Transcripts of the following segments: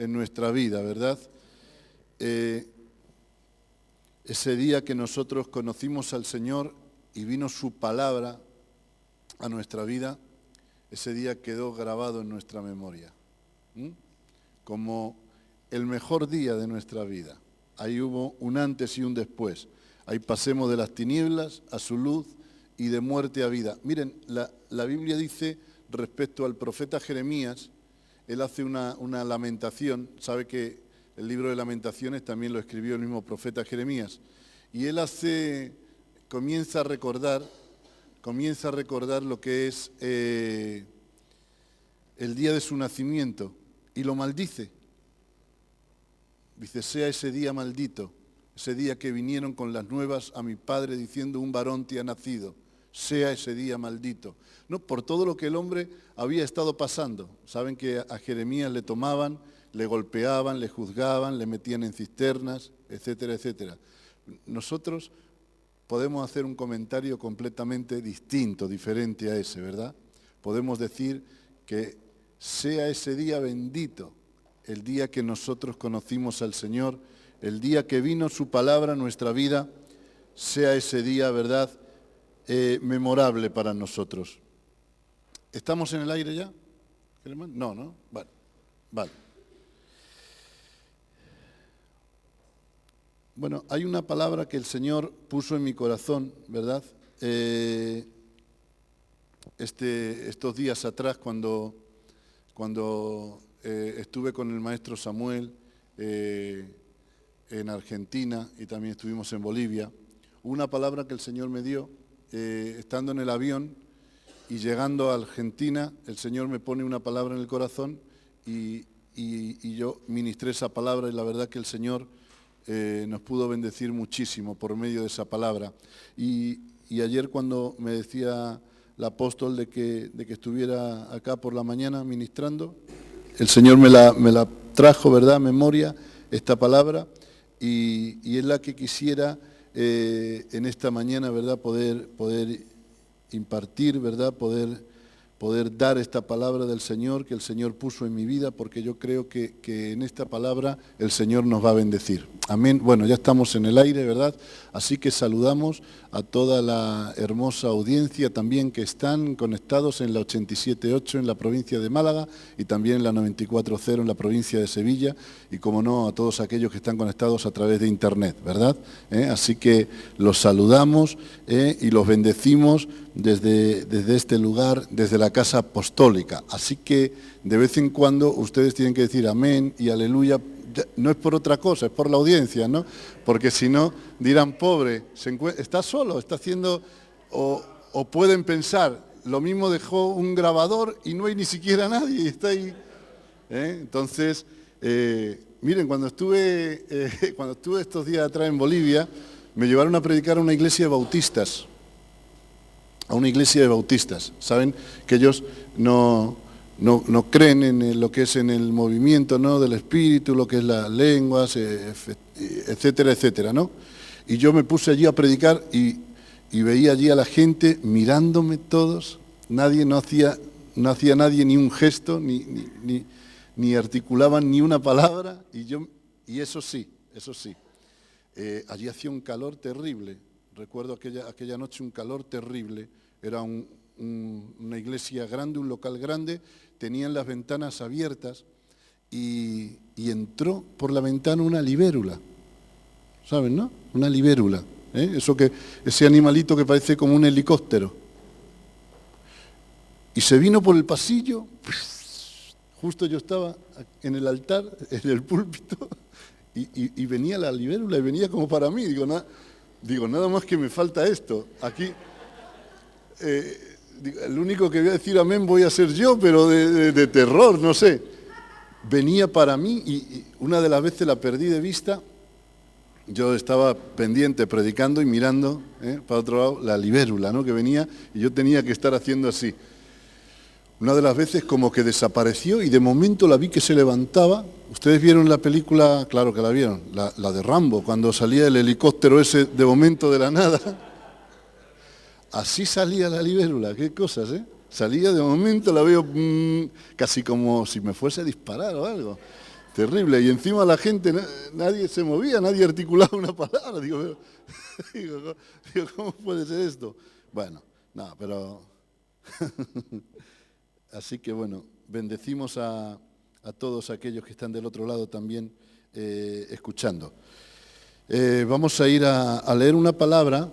en nuestra vida, ¿verdad? Ese día que nosotros conocimos al Señor y vino su palabra a nuestra vida, ese día quedó grabado en nuestra memoria, como el mejor día de nuestra vida. Ahí hubo un antes y un después. Ahí pasemos de las tinieblas a su luz y de muerte a vida. Miren, la Biblia dice respecto al profeta Jeremías, él hace una lamentación, sabe que el libro de Lamentaciones también lo escribió el mismo profeta Jeremías, y él comienza a recordar lo que es el día de su nacimiento, y lo maldice. Dice, sea ese día maldito, ese día que vinieron con las nuevas a mi padre diciendo, un varón te ha nacido, sea ese día maldito. No, por todo lo que el hombre había estado pasando. Saben que a Jeremías le tomaban, le golpeaban, le juzgaban, le metían en cisternas, etcétera, etcétera. Nosotros podemos hacer un comentario completamente distinto, diferente a ese, ¿verdad? Podemos decir que sea ese día bendito, el día que nosotros conocimos al Señor, el día que vino su palabra a nuestra vida, sea ese día, ¿verdad?, memorable para nosotros. ¿Estamos en el aire ya? No, ¿no? Vale. Bueno, hay una palabra que el Señor puso en mi corazón, ¿verdad? Estos días atrás, cuando estuve con el maestro Samuel en Argentina y también estuvimos en Bolivia, una palabra que el Señor me dio, estando en el avión y llegando a Argentina, el Señor me pone una palabra en el corazón y yo ministré esa palabra y la verdad que el Señor nos pudo bendecir muchísimo por medio de esa palabra. Y ayer cuando me decía el apóstol de que estuviera acá por la mañana ministrando, el Señor me la trajo, ¿verdad?, a memoria, esta palabra, y es la que quisiera en esta mañana, ¿verdad?, poder impartir, ¿verdad?, poder dar esta palabra del Señor que el Señor puso en mi vida, porque yo creo que en esta palabra el Señor nos va a bendecir. Amén. Bueno, ya estamos en el aire, ¿verdad? Así que saludamos a toda la hermosa audiencia también que están conectados en la 87.8 en la provincia de Málaga y también en la 94.0 en la provincia de Sevilla y, como no, a todos aquellos que están conectados a través de Internet, ¿verdad? Así que los saludamos y los bendecimos desde este lugar, desde la casa apostólica. Así que de vez en cuando ustedes tienen que decir amén y aleluya. No es por otra cosa, es por la audiencia, ¿no? Porque si no, dirán, pobre, está solo, está haciendo, o pueden pensar, lo mismo dejó un grabador y no hay ni siquiera nadie y está ahí. Entonces, miren, cuando estuve estos días atrás en Bolivia, me llevaron a predicar a una iglesia de bautistas. Saben que ellos no creen en lo que es en el movimiento, ¿no?, del espíritu, lo que es las lenguas, etcétera, etcétera, ¿no? Y yo me puse allí a predicar y veía allí a la gente mirándome todos, no hacía nadie ni un gesto, ni articulaban ni una palabra, y eso sí, allí hacía un calor terrible. Recuerdo aquella noche un calor terrible, era una iglesia grande, un local grande, tenían las ventanas abiertas y entró por la ventana una libélula, ¿saben, no? Una libélula, ese animalito que parece como un helicóptero. Y se vino por el pasillo, justo yo estaba en el altar, en el púlpito, y venía la libélula y venía como para mí, Digo, nada más que me falta esto. Aquí, el único que voy a decir amén voy a ser yo, pero de terror, no sé. Venía para mí y una de las veces la perdí de vista. Yo estaba pendiente, predicando y mirando para otro lado la libélula, ¿no?, que venía y yo tenía que estar haciendo así. Una de las veces como que desapareció y de momento la vi que se levantaba. ¿Ustedes vieron la película? Claro que la vieron, la de Rambo, cuando salía el helicóptero ese de momento de la nada. Así salía la libélula, qué cosas, Salía de momento, la veo casi como si me fuese a disparar o algo. Terrible. Y encima la gente, nadie se movía, nadie articulaba una palabra. Digo, ¿cómo puede ser esto? Bueno, no, pero... Así que bueno, bendecimos a todos aquellos que están del otro lado también escuchando. Vamos a ir a leer una palabra.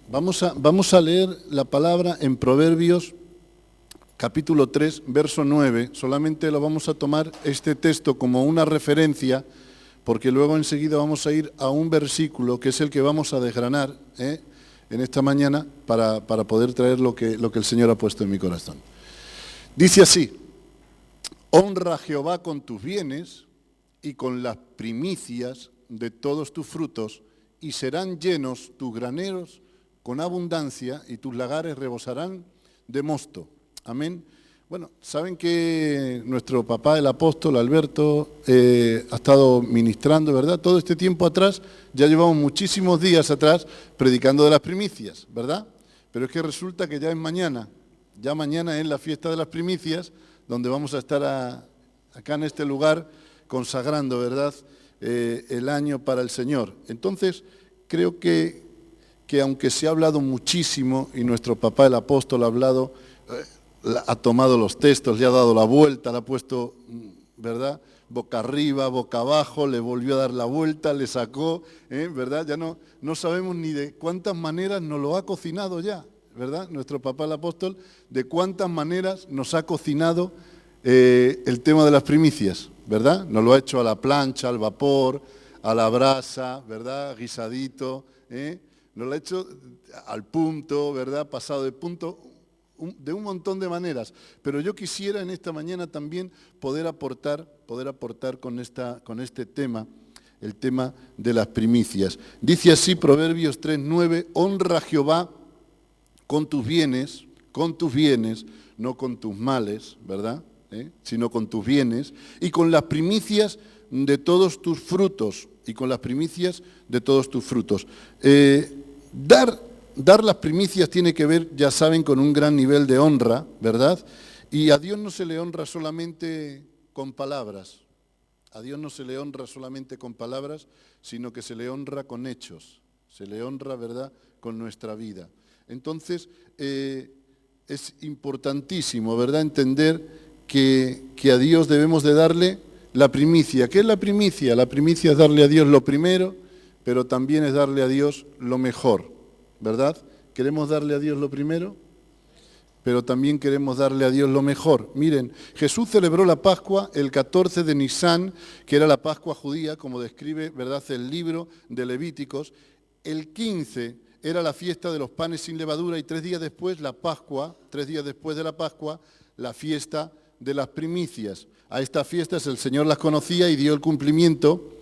Vamos a leer la palabra en Proverbios capítulo 3, verso 9. Solamente lo vamos a tomar este texto como una referencia, porque luego enseguida vamos a ir a un versículo que es el que vamos a desgranar en esta mañana para poder traer lo que el Señor ha puesto en mi corazón. Dice así: honra a Jehová con tus bienes y con las primicias de todos tus frutos, y serán llenos tus graneros con abundancia, y tus lagares rebosarán de mosto. Amén. Bueno, saben que nuestro papá, el apóstol Alberto, ha estado ministrando, ¿verdad? Todo este tiempo atrás, ya llevamos muchísimos días atrás predicando de las primicias, ¿verdad? Pero es que resulta que ya es mañana. Ya mañana es la fiesta de las primicias, donde vamos a estar acá en este lugar consagrando, ¿verdad?, el año para el Señor. Entonces, creo que aunque se ha hablado muchísimo, y nuestro papá el apóstol ha tomado los textos, le ha dado la vuelta, le ha puesto, ¿verdad?, boca arriba, boca abajo, le volvió a dar la vuelta, le sacó, ¿verdad? Ya no sabemos ni de cuántas maneras nos lo ha cocinado ya, ¿verdad? Nuestro papá el apóstol, de cuántas maneras nos ha cocinado el tema de las primicias, ¿verdad? Nos lo ha hecho a la plancha, al vapor, a la brasa, ¿verdad? Guisadito, nos lo ha hecho al punto, ¿verdad? Pasado de punto, de un montón de maneras. Pero yo quisiera en esta mañana también poder aportar con este tema, el tema de las primicias. Dice así Proverbios 3:9, honra a Jehová con tus bienes, no con tus males, ¿verdad?, sino con tus bienes, y con las primicias de todos tus frutos, Dar las primicias tiene que ver, ya saben, con un gran nivel de honra, ¿verdad? Y a Dios no se le honra solamente con palabras. A Dios no se le honra solamente con palabras, sino que se le honra con hechos. Se le honra, ¿verdad?, con nuestra vida. Entonces, es importantísimo, ¿verdad?, entender que a Dios debemos de darle la primicia. ¿Qué es la primicia? La primicia es darle a Dios lo primero, pero también es darle a Dios lo mejor, ¿verdad? Queremos darle a Dios lo primero, pero también queremos darle a Dios lo mejor. Miren, Jesús celebró la Pascua el 14 de Nisán, que era la Pascua judía, como describe, ¿verdad?, el libro de Levíticos. El 15 era la fiesta de los panes sin levadura, y 3 días después la Pascua, 3 días después de la Pascua, la fiesta de las primicias. A estas fiestas el Señor las conocía y dio el cumplimiento.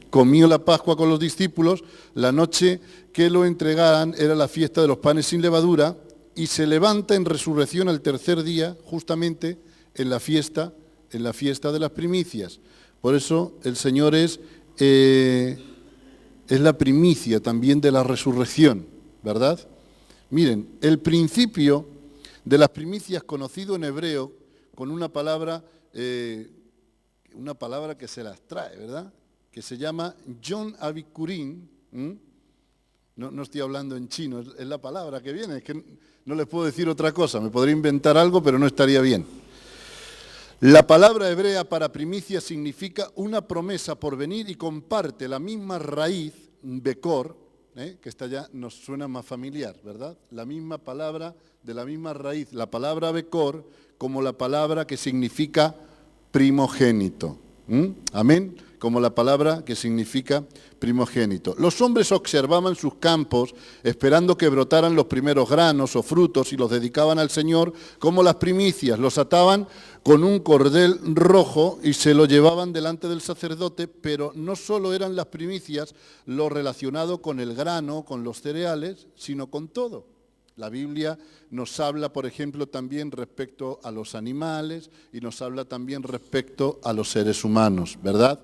Comió la Pascua con los discípulos, la noche que lo entregaran era la fiesta de los panes sin levadura, y se levanta en resurrección al tercer día, justamente en la fiesta de las primicias. Por eso el Señor es la primicia también de la resurrección, ¿verdad? Miren, el principio de las primicias, conocido en hebreo con una palabra que se las trae, ¿verdad?, que se llama Yom Abikurim. No estoy hablando en chino, es la palabra que viene, es que no les puedo decir otra cosa, me podría inventar algo, pero no estaría bien. La palabra hebrea para primicia significa una promesa por venir y comparte la misma raíz, bekor, que esta ya nos suena más familiar, ¿verdad? La misma palabra, de la misma raíz, la palabra bekor, como la palabra que significa primogénito. Amén. Como la palabra que significa primogénito. Los hombres observaban sus campos esperando que brotaran los primeros granos o frutos y los dedicaban al Señor como las primicias. Los ataban con un cordel rojo y se lo llevaban delante del sacerdote, pero no solo eran las primicias lo relacionado con el grano, con los cereales, sino con todo. La Biblia nos habla, por ejemplo, también respecto a los animales y nos habla también respecto a los seres humanos, ¿verdad?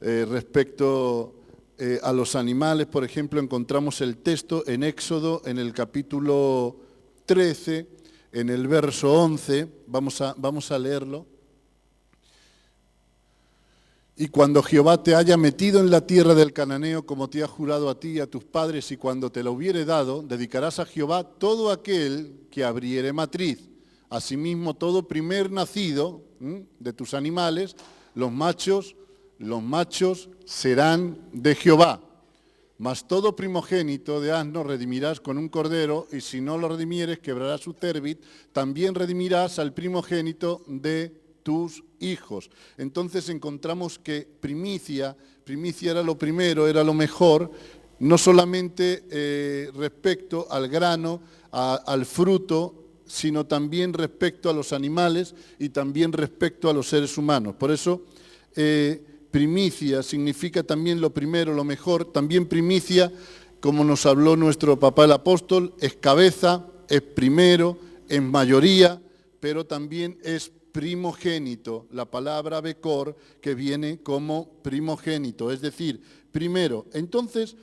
Respecto a los animales, por ejemplo, encontramos el texto en Éxodo, en el capítulo 13, en el verso 11, vamos a leerlo. Y cuando Jehová te haya metido en la tierra del cananeo, como te ha jurado a ti y a tus padres, y cuando te la hubiere dado, dedicarás a Jehová todo aquel que abriere matriz. Asimismo, todo primer nacido de tus animales, los machos serán de Jehová. Mas todo primogénito de asno redimirás con un cordero, y si no lo redimieres, quebrarás su cerviz. También redimirás al primogénito de tus hijos. Entonces encontramos que primicia era lo primero, era lo mejor, no solamente respecto al grano, al fruto, sino también respecto a los animales y también respecto a los seres humanos. Por eso, primicia significa también lo primero, lo mejor. También primicia, como nos habló nuestro papá el apóstol, es cabeza, es primero, es mayoría, pero también es primogénito. La palabra Bekor, que viene como primogénito, es decir, primero. Entonces,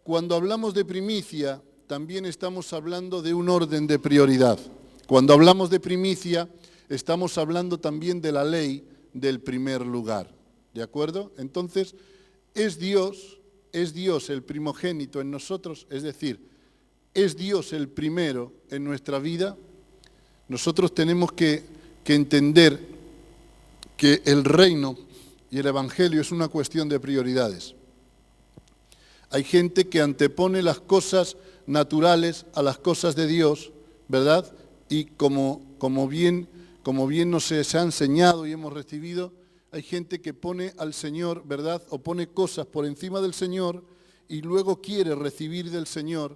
cuando hablamos de primicia, también estamos hablando de un orden de prioridad. Cuando hablamos de primicia, estamos hablando también de la ley del primer lugar. ¿De acuerdo? Entonces, es Dios el primogénito en nosotros, es decir, es Dios el primero en nuestra vida. Nosotros tenemos que entender que el reino y el evangelio es una cuestión de prioridades. Hay gente que antepone las cosas naturales a las cosas de Dios, ¿verdad? Y como bien nos se ha enseñado y hemos recibido, hay gente que pone al Señor, ¿verdad? O pone cosas por encima del Señor y luego quiere recibir del Señor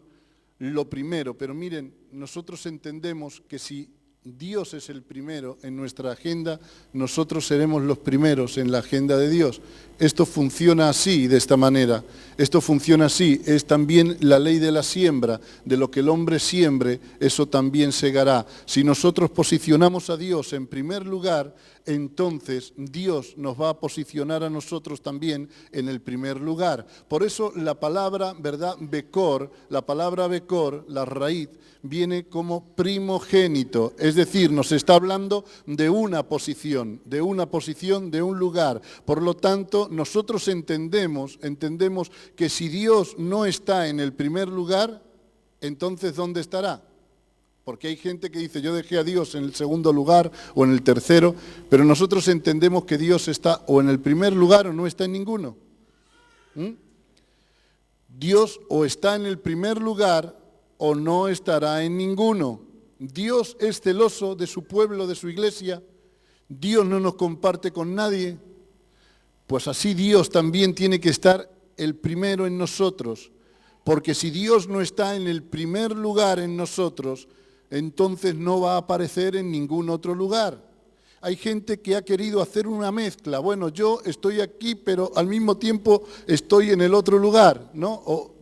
lo primero. Pero miren, nosotros entendemos que si Dios es el primero en nuestra agenda, nosotros seremos los primeros en la agenda de Dios. Esto funciona así, de esta manera. Esto funciona así. Es también la ley de la siembra. De lo que el hombre siembre, eso también segará. Si nosotros posicionamos a Dios en primer lugar, entonces Dios nos va a posicionar a nosotros también en el primer lugar. Por eso la palabra, ¿verdad? Bekor, la palabra Bekor, la raíz, viene como primogénito, es decir, nos está hablando de una posición, de un lugar. Por lo tanto, nosotros entendemos que si Dios no está en el primer lugar, entonces ¿dónde estará? Porque hay gente que dice, yo dejé a Dios en el segundo lugar o en el tercero, pero nosotros entendemos que Dios está o en el primer lugar o no está en ninguno. Dios o está en el primer lugar o no estará en ninguno. Dios es celoso de su pueblo, de su iglesia. Dios no nos comparte con nadie. Pues así Dios también tiene que estar el primero en nosotros. Porque si Dios no está en el primer lugar en nosotros, entonces no va a aparecer en ningún otro lugar. Hay gente que ha querido hacer una mezcla. Bueno, yo estoy aquí, pero al mismo tiempo estoy en el otro lugar, ¿no?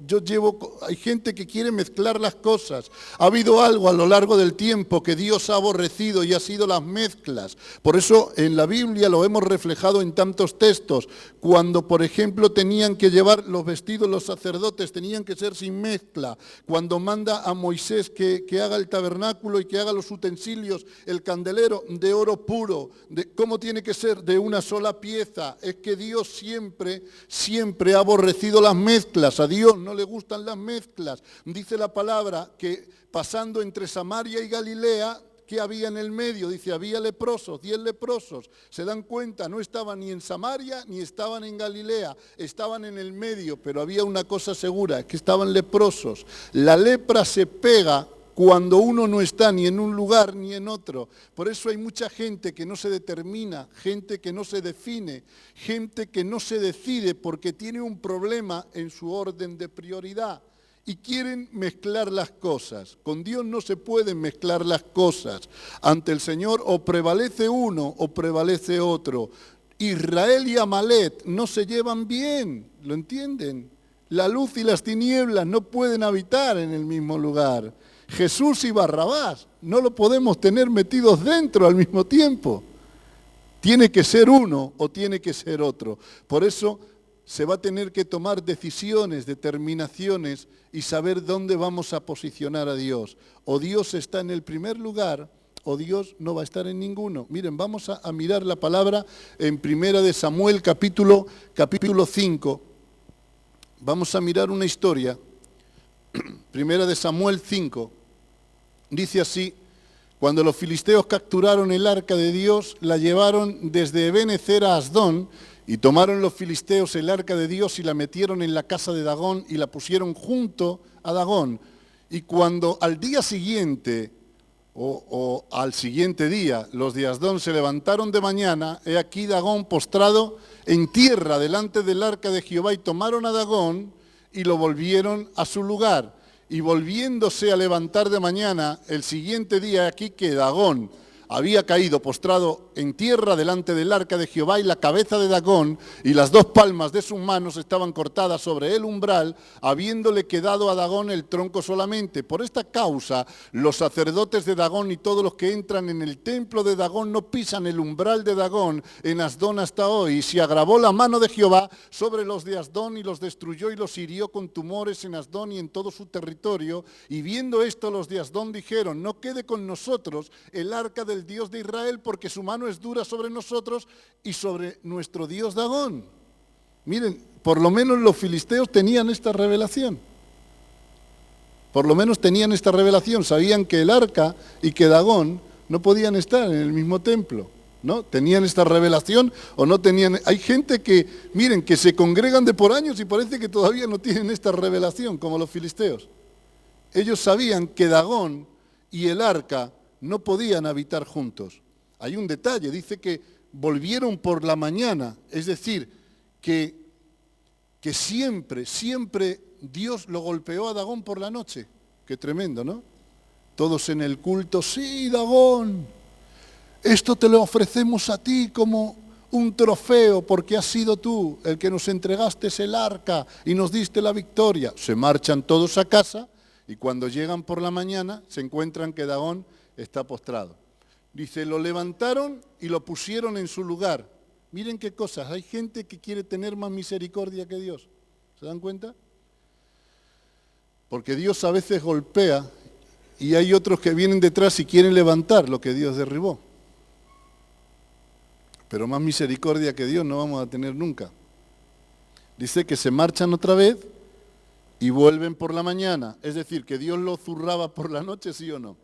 Hay gente que quiere mezclar las cosas. Ha habido algo a lo largo del tiempo que Dios ha aborrecido y ha sido las mezclas. Por eso en la Biblia lo hemos reflejado en tantos textos. Cuando, por ejemplo, tenían que llevar los vestidos los sacerdotes, tenían que ser sin mezcla. Cuando manda a Moisés que haga el tabernáculo y que haga los utensilios, el candelero de oro puro, ¿cómo tiene que ser? De una sola pieza. Es que Dios siempre ha aborrecido las mezclas. A Dios no le gustan las mezclas. Dice la palabra que pasando entre Samaria y Galilea, ¿qué había en el medio? Dice, había leprosos, 10 leprosos. Se dan cuenta, no estaban ni en Samaria ni estaban en Galilea, estaban en el medio, pero había una cosa segura, es que estaban leprosos. La lepra se pega cuando uno no está ni en un lugar ni en otro. Por eso hay mucha gente que no se determina, gente que no se define, gente que no se decide porque tiene un problema en su orden de prioridad. Y quieren mezclar las cosas. Con Dios no se pueden mezclar las cosas. Ante el Señor o prevalece uno o prevalece otro. Israel y Amalek no se llevan bien, ¿lo entienden? La luz y las tinieblas no pueden habitar en el mismo lugar. Jesús y Barrabás no lo podemos tener metidos dentro al mismo tiempo. Tiene que ser uno o tiene que ser otro. Por eso se va a tener que tomar decisiones, determinaciones y saber dónde vamos a posicionar a Dios. O Dios está en el primer lugar o Dios no va a estar en ninguno. Miren, vamos a mirar la palabra en Primera de Samuel, capítulo 5. Vamos a mirar una historia. Primera de Samuel 5. Dice así: cuando los filisteos capturaron el arca de Dios, la llevaron desde Ebenezer a Asdón, y tomaron los filisteos el arca de Dios y la metieron en la casa de Dagón y la pusieron junto a Dagón. Y cuando al día siguiente, o al siguiente día, los de Asdón se levantaron de mañana, he aquí Dagón postrado en tierra delante del arca de Jehová, y tomaron a Dagón y lo volvieron a su lugar. Y volviéndose a levantar de mañana, el siguiente día, aquí que Dagón había caído postrado en tierra delante del arca de Jehová, y la cabeza de Dagón y las 2 palmas de sus manos estaban cortadas sobre el umbral, habiéndole quedado a Dagón el tronco solamente. Por esta causa, los sacerdotes de Dagón y todos los que entran en el templo de Dagón no pisan el umbral de Dagón en Asdón hasta hoy. Y se agravó la mano de Jehová sobre los de Asdón, y los destruyó y los hirió con tumores en Asdón y en todo su territorio. Y viendo esto, los de Asdón dijeron: no quede con nosotros el arca del Dios de Israel, porque su mano es dura sobre nosotros y sobre nuestro Dios Dagón. Miren, por lo menos los filisteos tenían esta revelación. Por lo menos tenían esta revelación. Sabían que el arca y que Dagón no podían estar en el mismo templo, ¿no? ¿Tenían esta revelación o no tenían? Hay gente que, miren, que se congregan de por años y parece que todavía no tienen esta revelación, como los filisteos. Ellos sabían que Dagón y el arca no podían habitar juntos. Hay un detalle, dice que volvieron por la mañana, es decir, que siempre Dios lo golpeó a Dagón por la noche. Qué tremendo, ¿no? Todos en el culto: sí, Dagón, esto te lo ofrecemos a ti como un trofeo, porque has sido tú el que nos entregaste el arca y nos diste la victoria. Se marchan todos a casa, y cuando llegan por la mañana se encuentran que Dagón está postrado. Dice, lo levantaron y lo pusieron en su lugar. Miren qué cosas, hay gente que quiere tener más misericordia que Dios. ¿Se dan cuenta? Porque Dios a veces golpea y hay otros que vienen detrás y quieren levantar lo que Dios derribó. Pero más misericordia que Dios no vamos a tener nunca. Dice que se marchan otra vez y vuelven por la mañana. Es decir, que Dios lo zurraba por la noche, ¿sí o no?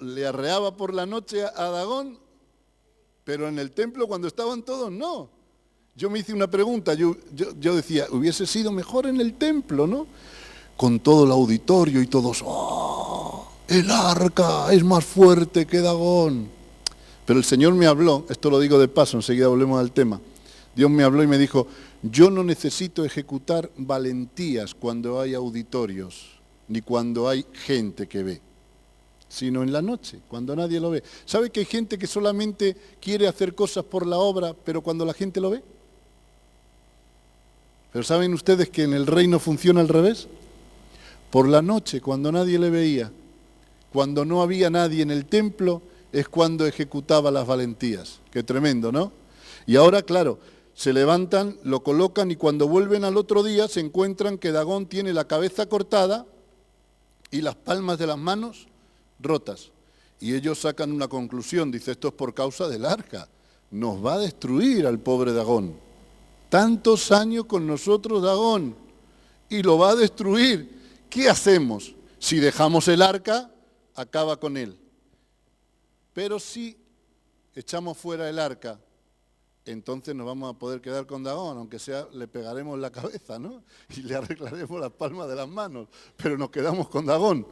Le arreaba por la noche a Dagón, pero en el templo cuando estaban todos, no. Yo me hice una pregunta, yo decía, hubiese sido mejor en el templo, ¿no? Con todo el auditorio y todos, ¡oh! El arca es más fuerte que Dagón. Pero el Señor me habló, esto lo digo de paso, enseguida volvemos al tema. Dios me habló y me dijo, yo no necesito ejecutar valentías cuando hay auditorios, ni cuando hay gente que ve, sino en la noche, cuando nadie lo ve. ¿Sabe que hay gente que solamente quiere hacer cosas por la obra, pero cuando la gente lo ve? Pero ¿saben ustedes que en el reino funciona al revés? Por la noche, cuando nadie le veía, cuando no había nadie en el templo, es cuando ejecutaba las valentías. Qué tremendo, ¿no? Y ahora, claro, se levantan, lo colocan y cuando vuelven al otro día se encuentran que Dagón tiene la cabeza cortada y las palmas de las manos rotas. Y ellos sacan una conclusión, dice, esto es por causa del arca. Nos va a destruir al pobre Dagón. Tantos años con nosotros Dagón y lo va a destruir. ¿Qué hacemos? Si dejamos el arca, acaba con él. Pero si echamos fuera el arca, entonces nos vamos a poder quedar con Dagón, aunque sea le pegaremos la cabeza, ¿no? Y le arreglaremos las palmas de las manos, pero nos quedamos con Dagón.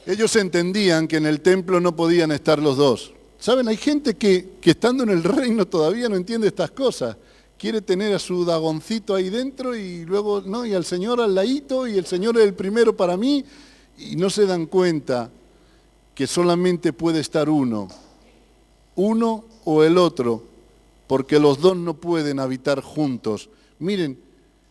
Ellos entendían que en el templo no podían estar los dos. ¿Saben? Hay gente que estando en el reino todavía no entiende estas cosas. Quiere tener a su Dagoncito ahí dentro y luego, no, y al Señor al ladito, y el Señor es el primero para mí, y no se dan cuenta que solamente puede estar uno o el otro, porque los dos no pueden habitar juntos. Miren,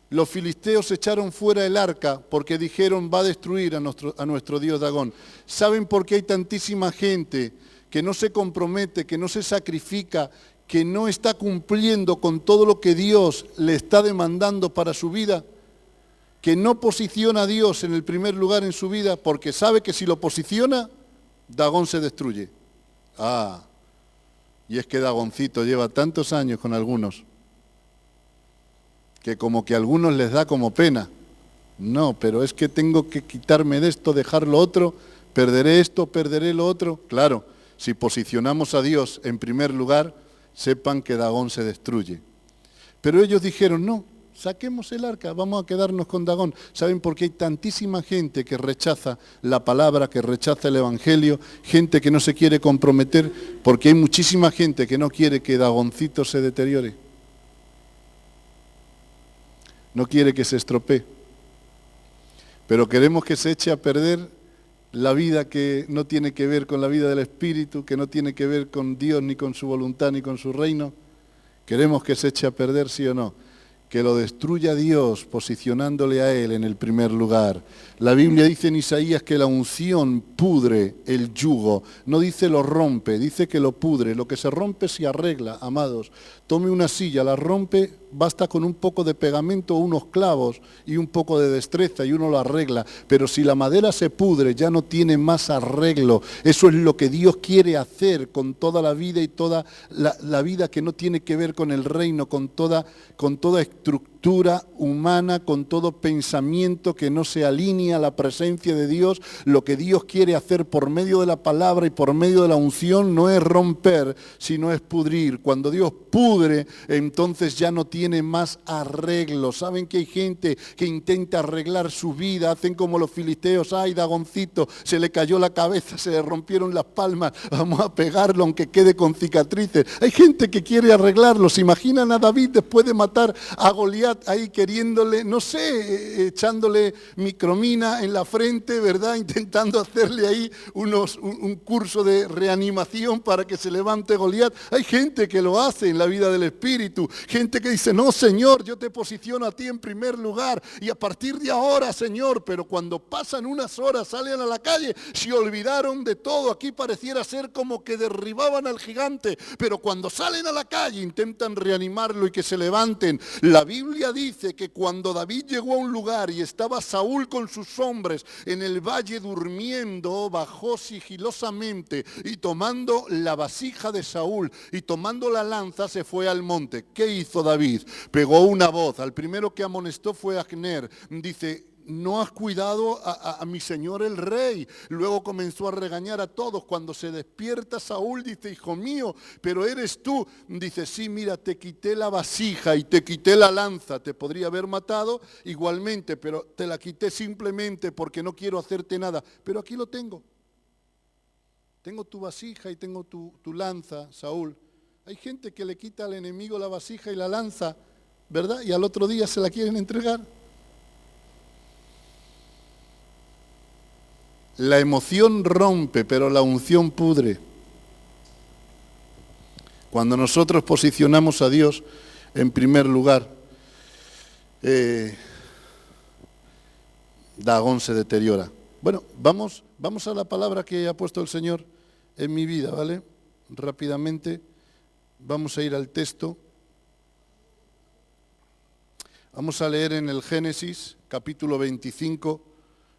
los filisteos echaron fuera el arca porque dijeron va a destruir a nuestro Dios Dagón. ¿Saben por qué hay tantísima gente que no se compromete, que no se sacrifica, que no está cumpliendo con todo lo que Dios le está demandando para su vida? que no posiciona a Dios en el primer lugar en su vida porque sabe que si lo posiciona, Dagón se destruye. Y es que Dagoncito lleva tantos años con algunos que como que a algunos les da como pena. No, pero es que tengo que quitarme de esto, dejar lo otro, perderé esto, perderé lo otro. Claro, si posicionamos a Dios en primer lugar, sepan que Dagón se destruye. Pero ellos dijeron, no, saquemos el arca, vamos a quedarnos con Dagón. ¿Saben por qué hay tantísima gente que rechaza la palabra, que rechaza el Evangelio? Gente que no se quiere comprometer, porque hay muchísima gente que no quiere que Dagoncito se deteriore. No quiere que se estropee. Pero queremos que se eche a perder la vida que no tiene que ver con la vida del Espíritu, que no tiene que ver con Dios, ni con su voluntad, ni con su reino. Queremos que se eche a perder, sí o no. Que lo destruya Dios posicionándole a Él en el primer lugar. La Biblia dice en Isaías que la unción pudre el yugo, no dice lo rompe, dice que lo pudre. Lo que se rompe se arregla, amados. Tome una silla, la rompe, basta con un poco de pegamento, unos clavos y un poco de destreza y uno lo arregla. Pero si la madera se pudre, ya no tiene más arreglo. Eso es lo que Dios quiere hacer con toda la vida y toda la vida que no tiene que ver con el reino, con toda estructura humana, con todo pensamiento que no se alinea a la presencia de Dios. Lo que Dios quiere hacer por medio de la palabra y por medio de la unción no es romper, sino es pudrir. Cuando Dios pudre, entonces ya no tiene más arreglo. ¿Saben que hay gente que intenta arreglar su vida? Hacen como los filisteos, ay, Dagoncito, se le cayó la cabeza, se le rompieron las palmas, vamos a pegarlo aunque quede con cicatrices. Hay gente que quiere arreglarlo. ¿Se imaginan a David después de matar a Goliat ahí queriéndole, no sé, echándole micromina en la frente, ¿verdad? Intentando hacerle ahí un curso de reanimación para que se levante Goliat. Hay gente que lo hace en la vida del Espíritu. Gente que dice, no, Señor, yo te posiciono a ti en primer lugar y a partir de ahora, Señor, pero cuando pasan unas horas, salen a la calle, se olvidaron de todo. Aquí pareciera ser como que derribaban al gigante, pero cuando salen a la calle intentan reanimarlo y que se levanten. La Biblia dice que cuando David llegó a un lugar y estaba Saúl con sus hombres en el valle durmiendo, bajó sigilosamente y tomando la vasija de Saúl y tomando la lanza se fue al monte. ¿Qué hizo David? Pegó una voz. Al primero que amonestó fue Abner. Dice, no has cuidado a mi señor el rey. Luego comenzó a regañar a todos. Cuando se despierta Saúl dice, hijo mío, pero eres tú. Dice, sí, mira, te quité la vasija y te quité la lanza. Te podría haber matado igualmente, pero te la quité simplemente porque no quiero hacerte nada. Pero aquí lo tengo. Tengo tu vasija y tengo tu lanza, Saúl. Hay gente que le quita al enemigo la vasija y la lanza, ¿verdad? Y al otro día se la quieren entregar. La emoción rompe, pero la unción pudre. Cuando nosotros posicionamos a Dios en primer lugar, Dagón se deteriora. Bueno, vamos a la palabra que ha puesto el Señor en mi vida, ¿vale? Rápidamente, vamos a ir al texto. Vamos a leer en el Génesis, capítulo 25,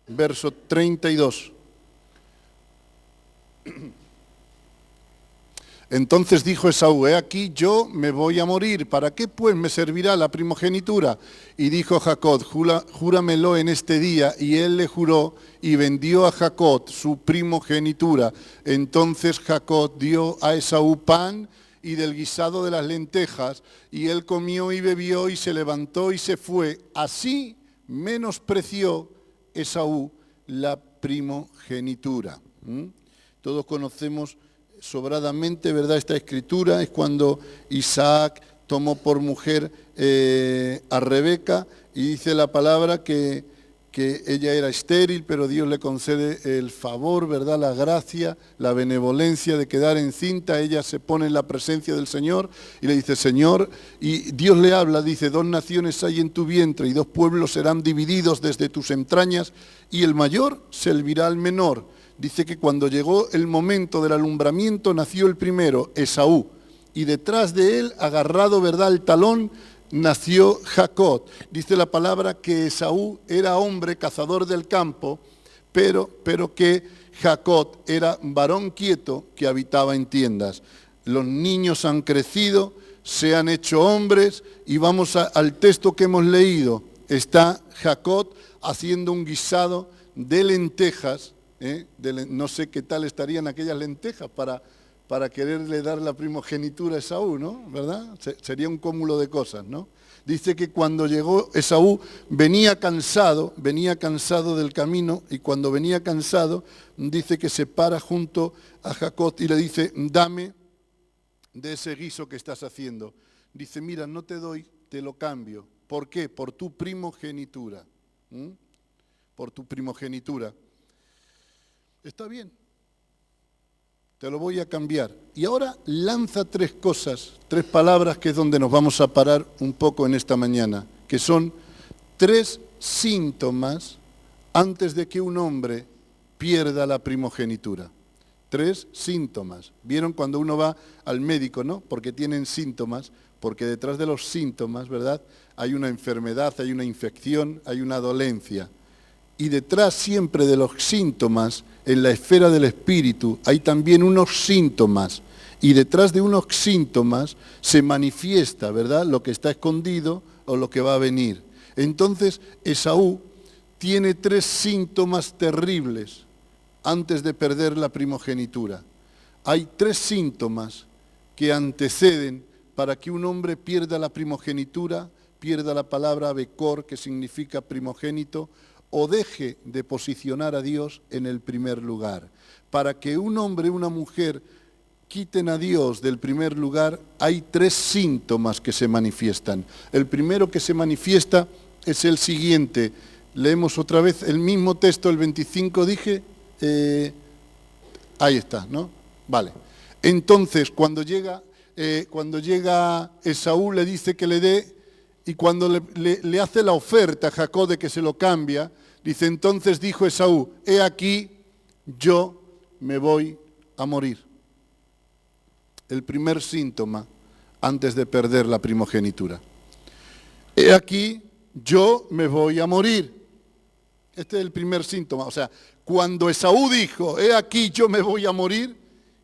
verso 32. Entonces dijo Esaú, he aquí yo me voy a morir, ¿para qué pues me servirá la primogenitura? Y dijo Jacob, júramelo en este día, y él le juró y vendió a Jacob su primogenitura. Entonces Jacob dio a Esaú pan y del guisado de las lentejas, y él comió y bebió y se levantó y se fue. Así menospreció Esaú la primogenitura. Todos conocemos sobradamente, ¿verdad? Esta escritura es cuando Isaac tomó por mujer a Rebeca y dice la palabra que ella era estéril, pero Dios le concede el favor, ¿verdad? La gracia, la benevolencia de quedar encinta. Ella se pone en la presencia del Señor y le dice, Señor, y Dios le habla, dice, 2 naciones hay en tu vientre y 2 pueblos serán divididos desde tus entrañas y el mayor servirá al menor. Dice que cuando llegó el momento del alumbramiento nació el primero, Esaú, y detrás de él, agarrado, ¿verdad?, el talón, nació Jacob. Dice la palabra que Esaú era hombre, cazador del campo, pero que Jacob era varón quieto que habitaba en tiendas. Los niños han crecido, se han hecho hombres y vamos al texto que hemos leído. Está Jacob haciendo un guisado de lentejas, no sé qué tal estarían aquellas lentejas para quererle dar la primogenitura a Esaú, ¿no? ¿Verdad? Sería un cúmulo de cosas, ¿no? Dice que cuando llegó Esaú venía cansado del camino, y cuando venía cansado dice que se para junto a Jacob y le dice, dame de ese guiso que estás haciendo. Dice, mira, no te doy, te lo cambio. ¿Por qué? Por tu primogenitura. Por tu primogenitura. Está bien, te lo voy a cambiar. Y ahora lanza tres cosas, tres palabras, que es donde nos vamos a parar un poco en esta mañana, que son tres síntomas antes de que un hombre pierda la primogenitura. Tres síntomas. ¿Vieron cuando uno va al médico, no? Porque tienen síntomas, porque detrás de los síntomas, ¿verdad? Hay una enfermedad, hay una infección, hay una dolencia. Y detrás siempre de los síntomas, en la esfera del espíritu, hay también unos síntomas. Y detrás de unos síntomas se manifiesta, ¿verdad?, lo que está escondido o lo que va a venir. Entonces, Esaú tiene tres síntomas terribles antes de perder la primogenitura. Hay tres síntomas que anteceden para que un hombre pierda la primogenitura, pierda la palabra Becor, que significa primogénito, o deje de posicionar a Dios en el primer lugar. Para que un hombre y una mujer quiten a Dios del primer lugar, hay tres síntomas que se manifiestan. El primero que se manifiesta es el siguiente. Leemos otra vez el mismo texto, el 25 dije. Ahí está, ¿no? Vale. Entonces, cuando llega Esaú, le dice que le dé, y cuando le hace la oferta a Jacob de que se lo cambia, dice, entonces dijo Esaú, he aquí, yo me voy a morir. El primer síntoma antes de perder la primogenitura. He aquí, yo me voy a morir. Este es el primer síntoma. O sea, cuando Esaú dijo, he aquí, yo me voy a morir,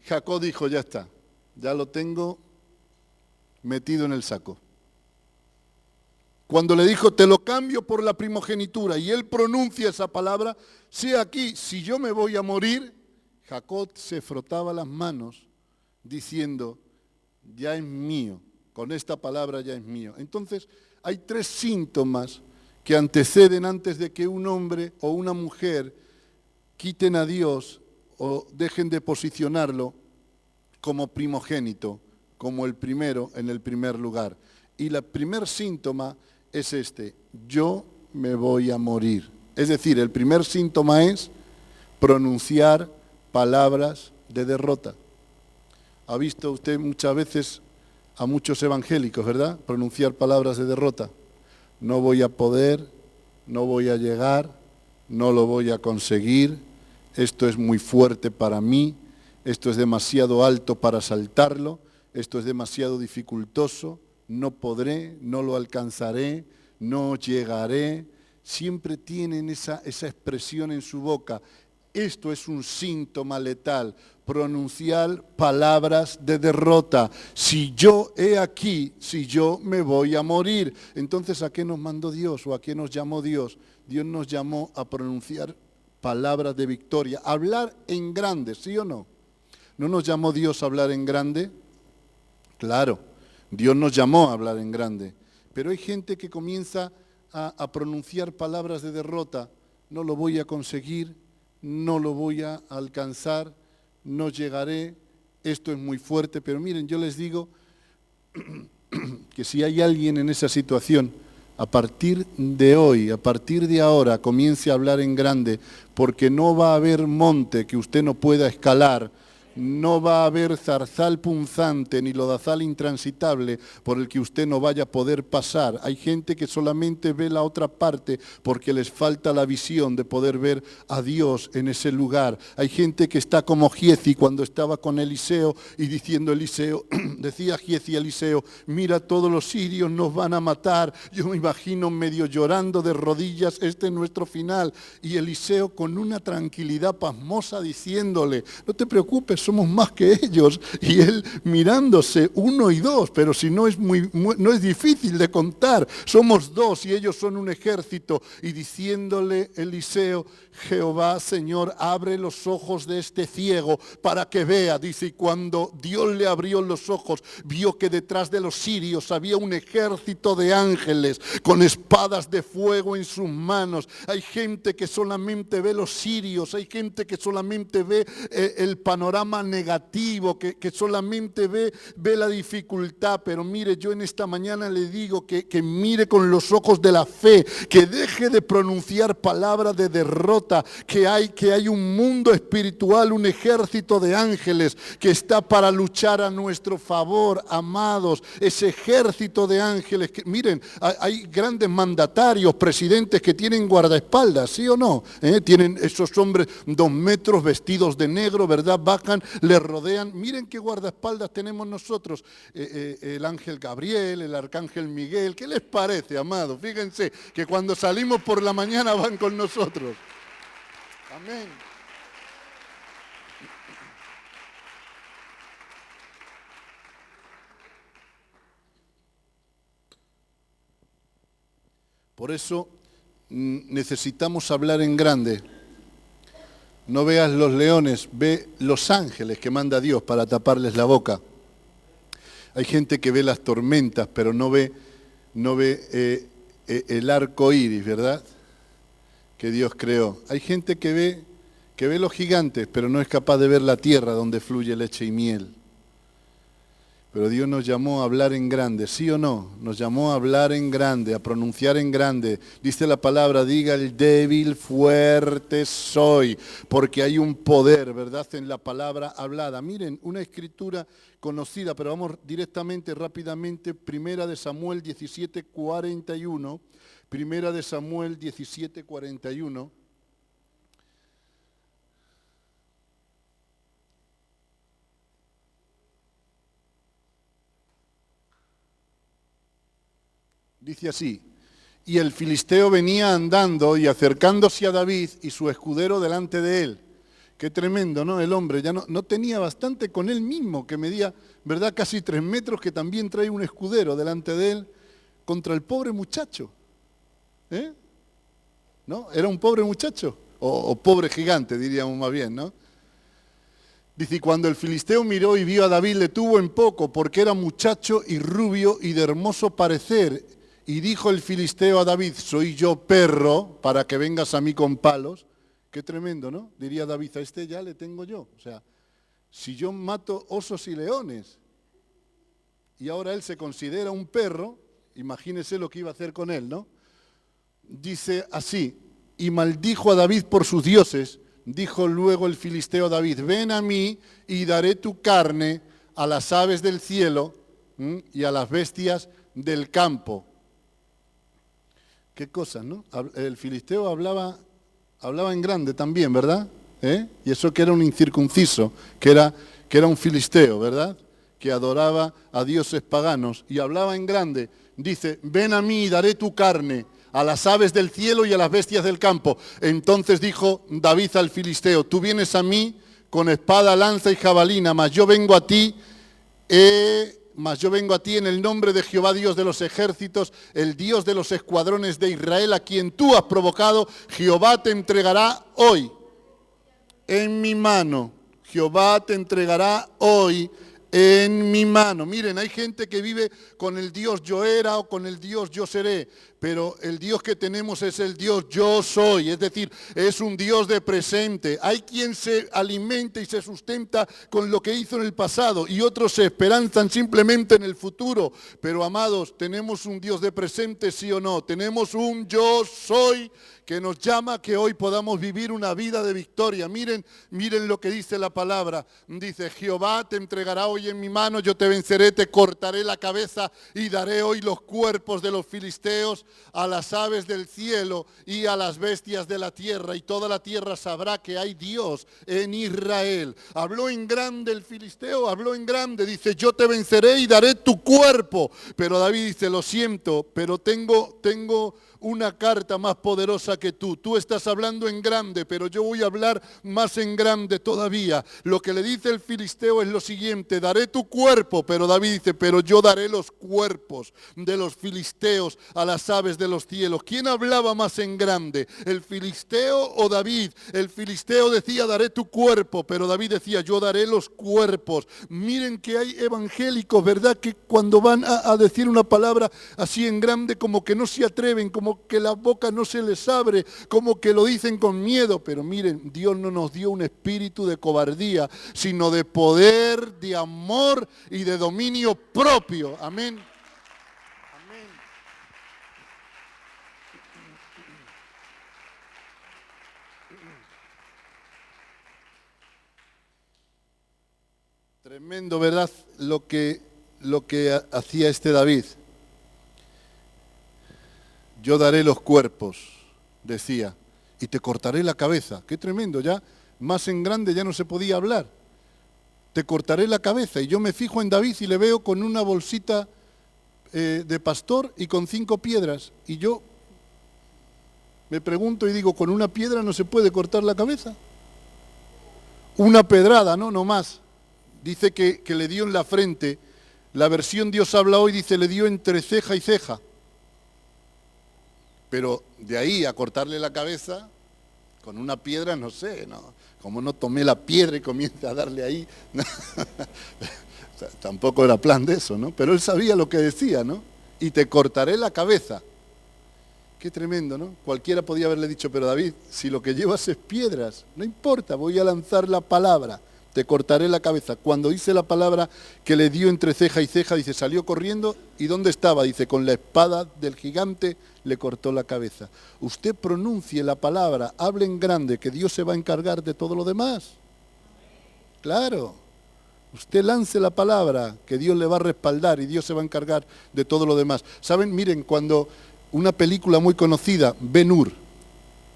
Jacob dijo, ya está, ya lo tengo metido en el saco. Cuando le dijo, te lo cambio por la primogenitura, y él pronuncia esa palabra, sí, aquí, si yo me voy a morir, Jacob se frotaba las manos diciendo, ya es mío, con esta palabra ya es mío. Entonces, hay tres síntomas que anteceden antes de que un hombre o una mujer quiten a Dios o dejen de posicionarlo como primogénito, como el primero en el primer lugar. Y el primer síntoma es este, yo me voy a morir. Es decir, el primer síntoma es pronunciar palabras de derrota. Ha visto usted muchas veces a muchos evangélicos, ¿verdad?, pronunciar palabras de derrota. No voy a poder, no voy a llegar, no lo voy a conseguir, esto es muy fuerte para mí, esto es demasiado alto para saltarlo, esto es demasiado dificultoso, no podré, no lo alcanzaré, no llegaré. Siempre tienen esa expresión en su boca. Esto es un síntoma letal, pronunciar palabras de derrota. Si yo he aquí, si yo me voy a morir. Entonces, ¿a qué nos mandó Dios o a qué nos llamó Dios? Dios nos llamó a pronunciar palabras de victoria, a hablar en grande, ¿sí o no? ¿No nos llamó Dios a hablar en grande? Claro, Dios nos llamó a hablar en grande, pero hay gente que comienza a pronunciar palabras de derrota. No lo voy a conseguir, no lo voy a alcanzar, no llegaré, esto es muy fuerte. Pero miren, yo les digo que si hay alguien en esa situación, a partir de hoy, a partir de ahora, comience a hablar en grande, porque no va a haber monte que usted no pueda escalar, No va a haber zarzal punzante ni lodazal intransitable por el que usted no vaya a poder pasar. Hay gente que solamente ve la otra parte porque les falta la visión de poder ver a Dios en ese lugar. Hay gente que está como Giezi cuando estaba con Eliseo y diciendo Eliseo, decía Giezi a Eliseo, mira, todos los sirios nos van a matar. Yo me imagino medio llorando de rodillas, este es nuestro final. Y Eliseo con una tranquilidad pasmosa diciéndole, no te preocupes, somos más que ellos. Y él mirándose 1 y 2, pero si no es, no es difícil de contar, somos 2 y ellos son un ejército. Y diciéndole Eliseo, Jehová, Señor, abre los ojos de este ciego para que vea. Dice, y cuando Dios le abrió los ojos, vio que detrás de los sirios había un ejército de ángeles con espadas de fuego en sus manos. Hay gente que solamente ve los sirios, hay gente que solamente ve el panorama negativo, que solamente ve la dificultad. Pero mire, yo en esta mañana le digo que mire con los ojos de la fe, que deje de pronunciar palabras de derrota, que hay un mundo espiritual, un ejército de ángeles que está para luchar a nuestro favor, amados. Ese ejército de ángeles, que miren, hay grandes mandatarios, presidentes que tienen guardaespaldas, ¿sí o no? Tienen esos hombres 2 metros vestidos de negro, ¿verdad? Bajan, les rodean. Miren qué guardaespaldas tenemos nosotros. El ángel Gabriel, el arcángel Miguel. ¿Qué les parece, amados? Fíjense que cuando salimos por la mañana van con nosotros. Amén. Por eso necesitamos hablar en grande. No veas los leones, ve los ángeles que manda Dios para taparles la boca. Hay gente que ve las tormentas, pero no ve el arco iris, ¿verdad? Que Dios creó. Hay gente que ve los gigantes, pero no es capaz de ver la tierra donde fluye leche y miel. Pero Dios nos llamó a hablar en grande, ¿sí o no? Nos llamó a hablar en grande, a pronunciar en grande. Dice la palabra, diga el débil, fuerte soy, porque hay un poder, ¿verdad?, en la palabra hablada. Miren, una escritura conocida, pero vamos directamente, rápidamente, 1 Samuel 17:41. 1 Samuel 17:41. Dice así, y el filisteo venía andando y acercándose a David y su escudero delante de él. Qué tremendo, ¿no? El hombre ya no tenía bastante con él mismo, que medía, ¿verdad?, casi 3 metros, que también trae un escudero delante de él, contra el pobre muchacho. ¿No? Era un pobre muchacho, o pobre gigante, diríamos más bien, ¿no? Dice, y cuando el filisteo miró y vio a David, le tuvo en poco, porque era muchacho y rubio y de hermoso parecer. Y dijo el filisteo a David, soy yo perro para que vengas a mí con palos. Qué tremendo, ¿no? Diría David, a este ya le tengo yo. O sea, si yo mato osos y leones, y ahora él se considera un perro, imagínese lo que iba a hacer con él, ¿no? Dice así, y maldijo a David por sus dioses. Dijo luego el filisteo a David, ven a mí y daré tu carne a las aves del cielo y a las bestias del campo. Qué cosas, ¿no? El filisteo hablaba en grande también, ¿verdad? Y eso que era un incircunciso, que era un filisteo, ¿verdad? Que adoraba a dioses paganos y hablaba en grande. Dice, ven a mí y daré tu carne a las aves del cielo y a las bestias del campo. Entonces dijo David al filisteo, tú vienes a mí con espada, lanza y jabalina, mas yo vengo a ti en el nombre de Jehová, Dios de los ejércitos, el Dios de los escuadrones de Israel, a quien tú has provocado. Jehová te entregará hoy en mi mano. Jehová te entregará hoy en mi mano. Miren, hay gente que vive con el Dios yo era o con el Dios yo seré, pero el Dios que tenemos es el Dios yo soy, es decir, es un Dios de presente. Hay quien se alimenta y se sustenta con lo que hizo en el pasado y otros se esperanzan simplemente en el futuro. Pero amados, tenemos un Dios de presente, sí o no. Tenemos un yo soy que nos llama a que hoy podamos vivir una vida de victoria. Miren lo que dice la palabra. Dice, Jehová te entregará hoy en mi mano, yo te venceré, te cortaré la cabeza y daré hoy los cuerpos de los filisteos a las aves del cielo y a las bestias de la tierra. Y toda la tierra sabrá que hay Dios en Israel. Habló en grande el filisteo, habló en grande. Dice, yo te venceré y daré tu cuerpo. Pero David dice, lo siento, pero tengo una carta más poderosa que tú. Tú estás hablando en grande, pero yo voy a hablar más en grande todavía. Lo que le dice el filisteo es lo siguiente, daré tu cuerpo, pero David dice, pero yo daré los cuerpos de los filisteos a las aves de los cielos. ¿Quién hablaba más en grande? ¿El filisteo o David? El filisteo decía, daré tu cuerpo, pero David decía, yo daré los cuerpos. Miren que hay evangélicos, ¿verdad? Que cuando van a decir una palabra así en grande, como que no se atreven, como que la boca no se les abre, como que lo dicen con miedo. Pero miren, Dios no nos dio un espíritu de cobardía, sino de poder, de amor y de dominio propio. Amén. Amén. Tremendo, ¿verdad? Lo que hacía este David. Yo daré los cuerpos, decía, y te cortaré la cabeza. Qué tremendo, ya más en grande ya no se podía hablar. Te cortaré la cabeza. Y yo me fijo en David y le veo con una bolsita de pastor y con 5 piedras. Y yo me pregunto y digo, ¿con una piedra no se puede cortar la cabeza? Una pedrada, ¿no? No más. Dice que le dio en la frente. La versión Dios habla hoy dice, le dio entre ceja y ceja. Pero de ahí a cortarle la cabeza, con una piedra, no sé, ¿no? Como no tomé la piedra y comienza a darle ahí. O sea, tampoco era plan de eso, ¿no? Pero él sabía lo que decía, ¿no? Y te cortaré la cabeza. Qué tremendo, ¿no? Cualquiera podía haberle dicho, pero David, si lo que llevas es piedras, no importa, voy a lanzar la palabra. Te cortaré la cabeza. Cuando dice la palabra que le dio entre ceja y ceja, dice, salió corriendo, ¿y dónde estaba? Dice, con la espada del gigante le cortó la cabeza. Usted pronuncie la palabra, hable en grande, que Dios se va a encargar de todo lo demás. Claro. Usted lance la palabra, que Dios le va a respaldar y Dios se va a encargar de todo lo demás. ¿Saben? Miren, cuando una película muy conocida, Ben-Hur,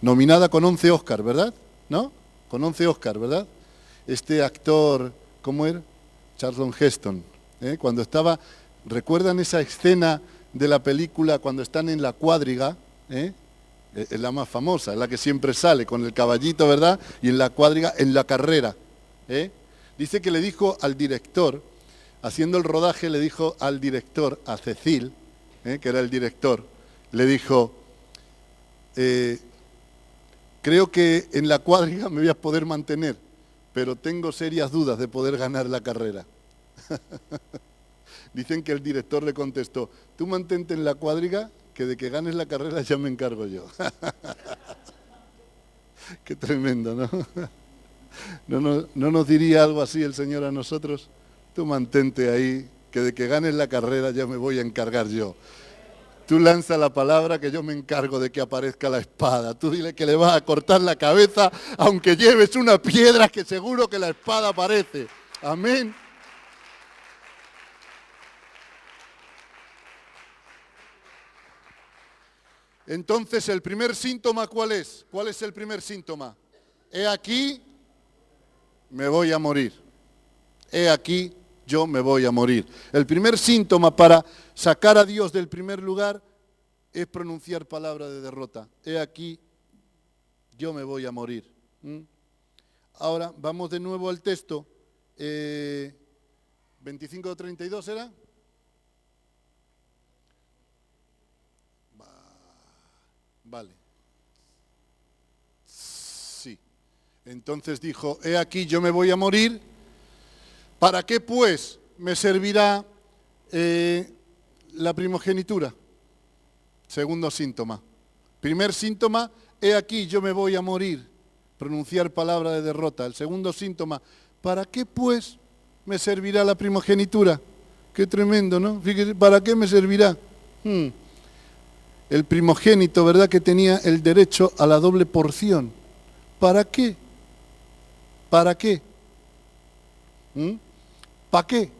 nominada con 11 Oscar, ¿verdad? ¿No? Con 11 Oscar, ¿verdad? Este actor, ¿cómo era? Charlton Heston. Cuando estaba, ¿recuerdan esa escena de la película cuando están en la cuadriga? Es la más famosa, es la que siempre sale, con el caballito, ¿verdad? Y en la cuadriga, en la carrera. Dice que le dijo al director, haciendo el rodaje, le dijo al director, a Cecil, que era el director, le dijo, creo que en la cuadriga me voy a poder mantener, pero tengo serias dudas de poder ganar la carrera. Dicen que el director le contestó, tú mantente en la cuadriga, que de que ganes la carrera ya me encargo yo. Qué tremendo, ¿no? ¿No nos diría algo así el Señor a nosotros? Tú mantente ahí, que de que ganes la carrera ya me voy a encargar yo. Tú lanza la palabra que yo me encargo de que aparezca la espada. Tú dile que le vas a cortar la cabeza, aunque lleves una piedra, que seguro que la espada aparece. Amén. Entonces, el primer síntoma, ¿cuál es? ¿Cuál es el primer síntoma? He aquí, me voy a morir. He aquí, yo me voy a morir. El primer síntoma para sacar a Dios del primer lugar es pronunciar palabra de derrota. He aquí, yo me voy a morir. Ahora, vamos de nuevo al texto. 25-32 ¿era? Vale. Sí. Entonces dijo, he aquí, yo me voy a morir. ¿Para qué pues me servirá la primogenitura? Segundo síntoma. Primer síntoma, he aquí, yo me voy a morir. Pronunciar palabra de derrota. El segundo síntoma, ¿para qué pues me servirá la primogenitura? Qué tremendo, ¿no? Fíjese, ¿para qué me servirá? El primogénito, ¿verdad? Que tenía el derecho a la doble porción. ¿Para qué? ¿Para qué? ¿Para qué?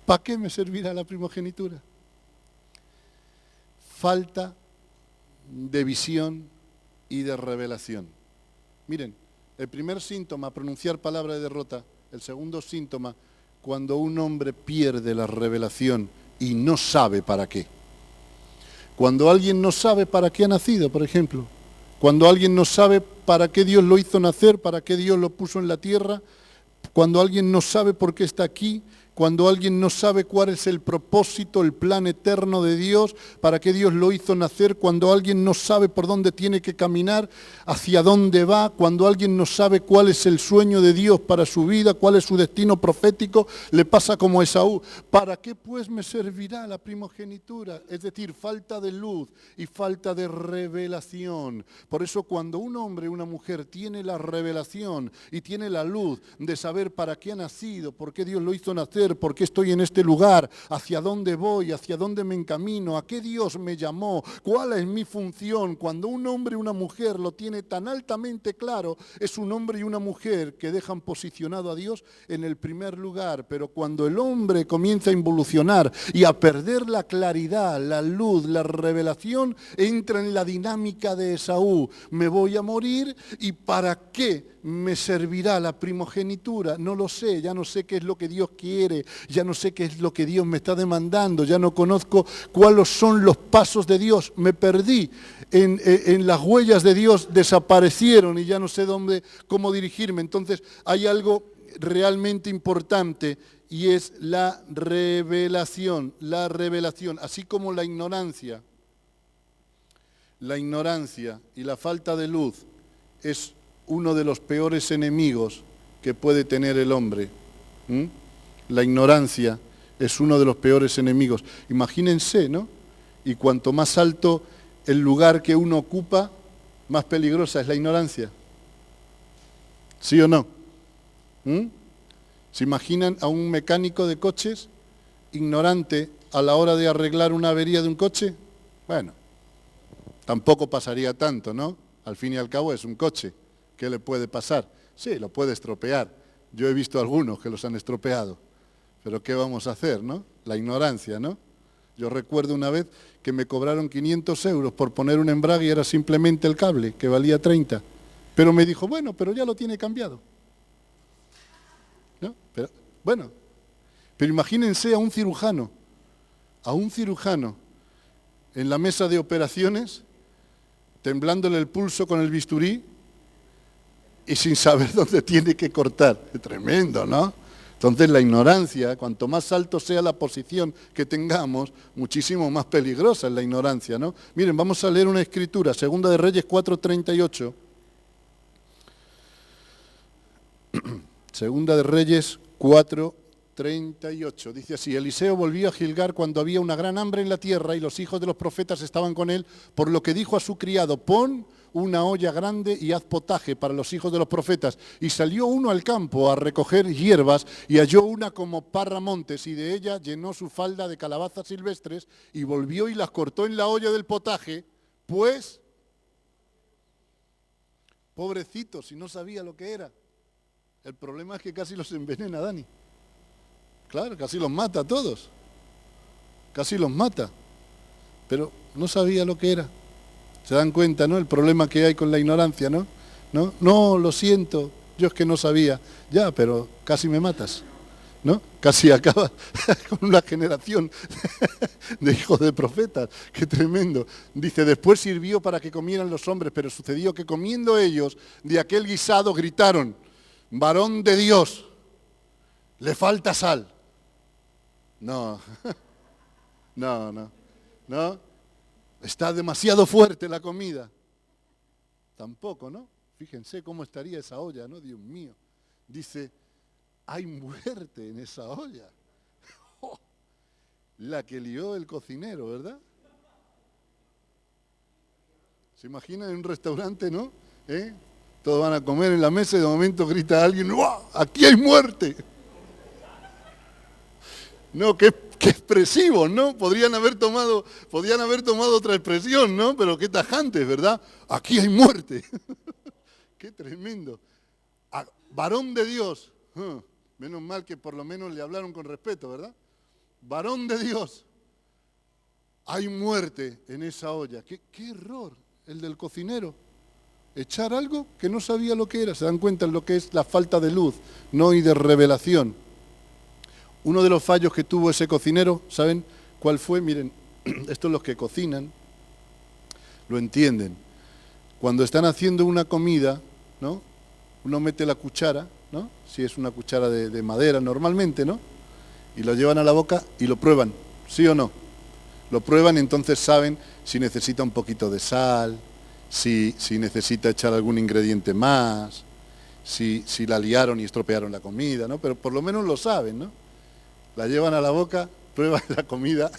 ¿Para qué me servirá la primogenitura? Falta de visión y de revelación. Miren, el primer síntoma, pronunciar palabra de derrota. El segundo síntoma, cuando un hombre pierde la revelación y no sabe para qué. Cuando alguien no sabe para qué ha nacido, por ejemplo. Cuando alguien no sabe para qué Dios lo hizo nacer, para qué Dios lo puso en la tierra. Cuando alguien no sabe por qué está aquí. Cuando alguien no sabe cuál es el propósito, el plan eterno de Dios, para qué Dios lo hizo nacer, cuando alguien no sabe por dónde tiene que caminar, hacia dónde va, cuando alguien no sabe cuál es el sueño de Dios para su vida, cuál es su destino profético, le pasa como a Esaú. ¿Para qué pues me servirá la primogenitura? Es decir, falta de luz y falta de revelación. Por eso cuando un hombre o una mujer tiene la revelación y tiene la luz de saber para qué ha nacido, por qué Dios lo hizo nacer, por qué estoy en este lugar, hacia dónde voy, hacia dónde me encamino, a qué Dios me llamó, cuál es mi función. Cuando un hombre y una mujer lo tiene tan altamente claro, es un hombre y una mujer que dejan posicionado a Dios en el primer lugar. Pero cuando el hombre comienza a involucionar y a perder la claridad, la luz, la revelación, entra en la dinámica de Esaú. Me voy a morir y ¿para qué me servirá la primogenitura? No lo sé, ya no sé qué es lo que Dios quiere, ya no sé qué es lo que Dios me está demandando, ya no conozco cuáles son los pasos de Dios, me perdí en las huellas de Dios, desaparecieron y ya no sé cómo dirigirme. Entonces hay algo realmente importante y es la revelación, así como la ignorancia y la falta de luz es uno de los peores enemigos que puede tener el hombre. La ignorancia es uno de los peores enemigos. Imagínense, ¿no? Y cuanto más alto el lugar que uno ocupa, más peligrosa es la ignorancia. ¿Sí o no? ¿Se imaginan a un mecánico de coches ignorante a la hora de arreglar una avería de un coche? Bueno, tampoco pasaría tanto, ¿no? Al fin y al cabo es un coche. ¿Qué le puede pasar? Sí, lo puede estropear. Yo he visto algunos que los han estropeado. Pero ¿qué vamos a hacer, no? La ignorancia, ¿no? Yo recuerdo una vez que me cobraron 500 euros por poner un embrague y era simplemente el cable, que valía 30. Pero me dijo, bueno, pero ya lo tiene cambiado. ¿No? Pero, bueno, pero imagínense a un cirujano en la mesa de operaciones, temblándole el pulso con el bisturí y sin saber dónde tiene que cortar. Es tremendo, ¿no? Entonces la ignorancia, cuanto más alto sea la posición que tengamos, muchísimo más peligrosa es la ignorancia, ¿no? Miren, vamos a leer una escritura, Segunda de Reyes 4:38. Segunda de Reyes 4:38. Dice así: Eliseo volvió a Gilgal cuando había una gran hambre en la tierra y los hijos de los profetas estaban con él, por lo que dijo a su criado: pon una olla grande y haz potaje para los hijos de los profetas. Y salió uno al campo a recoger hierbas y halló una como parramontes y de ella llenó su falda de calabazas silvestres y volvió y las cortó en la olla del potaje, pues, pobrecito, si no sabía lo que era. El problema es que casi los envenena, Dani. Claro, casi los mata a todos. Casi los mata. Pero no sabía lo que era. ¿Se dan cuenta, no? El problema que hay con la ignorancia, ¿no? No, lo siento, yo es que no sabía. Ya, pero casi me matas, ¿no? Casi acaba con una generación de hijos de profetas. ¡Qué tremendo! Dice, después sirvió para que comieran los hombres, pero sucedió que comiendo ellos de aquel guisado gritaron: varón de Dios, le falta sal. No, no. Está demasiado fuerte la comida. Tampoco, ¿no? Fíjense cómo estaría esa olla, ¿no? Dios mío. Dice, hay muerte en esa olla. ¡Oh! La que lió el cocinero, ¿verdad? ¿Se imagina en un restaurante, no? Todos van a comer en la mesa y de momento grita alguien, ¡wow! ¡Aquí hay muerte! No, qué expresivos, ¿no? Podían haber tomado otra expresión, ¿no? Pero qué tajantes, ¿verdad? Aquí hay muerte. Qué tremendo. Varón de Dios. Menos mal que por lo menos le hablaron con respeto, ¿verdad? Varón de Dios. Hay muerte en esa olla. Qué error el del cocinero. Echar algo que no sabía lo que era. Se dan cuenta en lo que es la falta de luz, no y de revelación. Uno de los fallos que tuvo ese cocinero, ¿saben cuál fue? Miren, estos los que cocinan lo entienden. Cuando están haciendo una comida, ¿no? Uno mete la cuchara, ¿no? Si es una cuchara de madera normalmente, ¿no? Y lo llevan a la boca y lo prueban, ¿sí o no? Lo prueban y entonces saben si necesita un poquito de sal, si necesita echar algún ingrediente más, si la liaron y estropearon la comida, ¿no? Pero por lo menos lo saben, ¿no? La llevan a la boca, prueban la comida.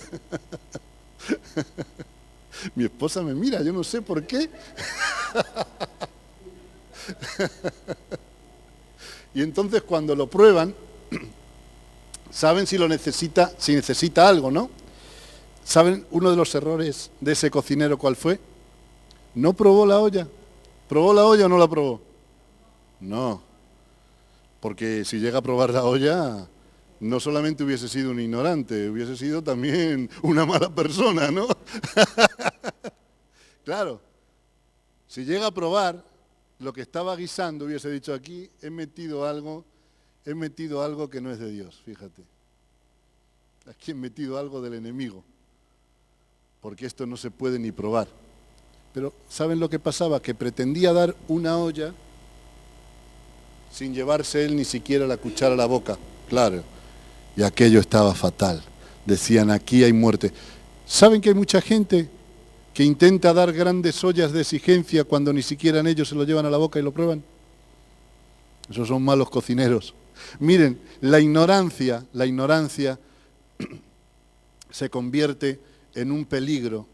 Mi esposa me mira, yo no sé por qué. Y entonces cuando lo prueban, saben si necesita algo, ¿no? ¿Saben uno de los errores de ese cocinero cuál fue? No probó la olla. ¿Probó la olla o no la probó? No. Porque si llega a probar la olla, no solamente hubiese sido un ignorante, hubiese sido también una mala persona, ¿no? Claro. Si llega a probar lo que estaba guisando, hubiese dicho aquí, he metido algo que no es de Dios, fíjate. Aquí he metido algo del enemigo, porque esto no se puede ni probar. Pero ¿saben lo que pasaba? Que pretendía dar una olla sin llevarse él ni siquiera la cuchara a la boca, claro. Y aquello estaba fatal. Decían, aquí hay muerte. ¿Saben que hay mucha gente que intenta dar grandes ollas de exigencia cuando ni siquiera en ellos se lo llevan a la boca y lo prueban? Esos son malos cocineros. Miren, la ignorancia se convierte en un peligro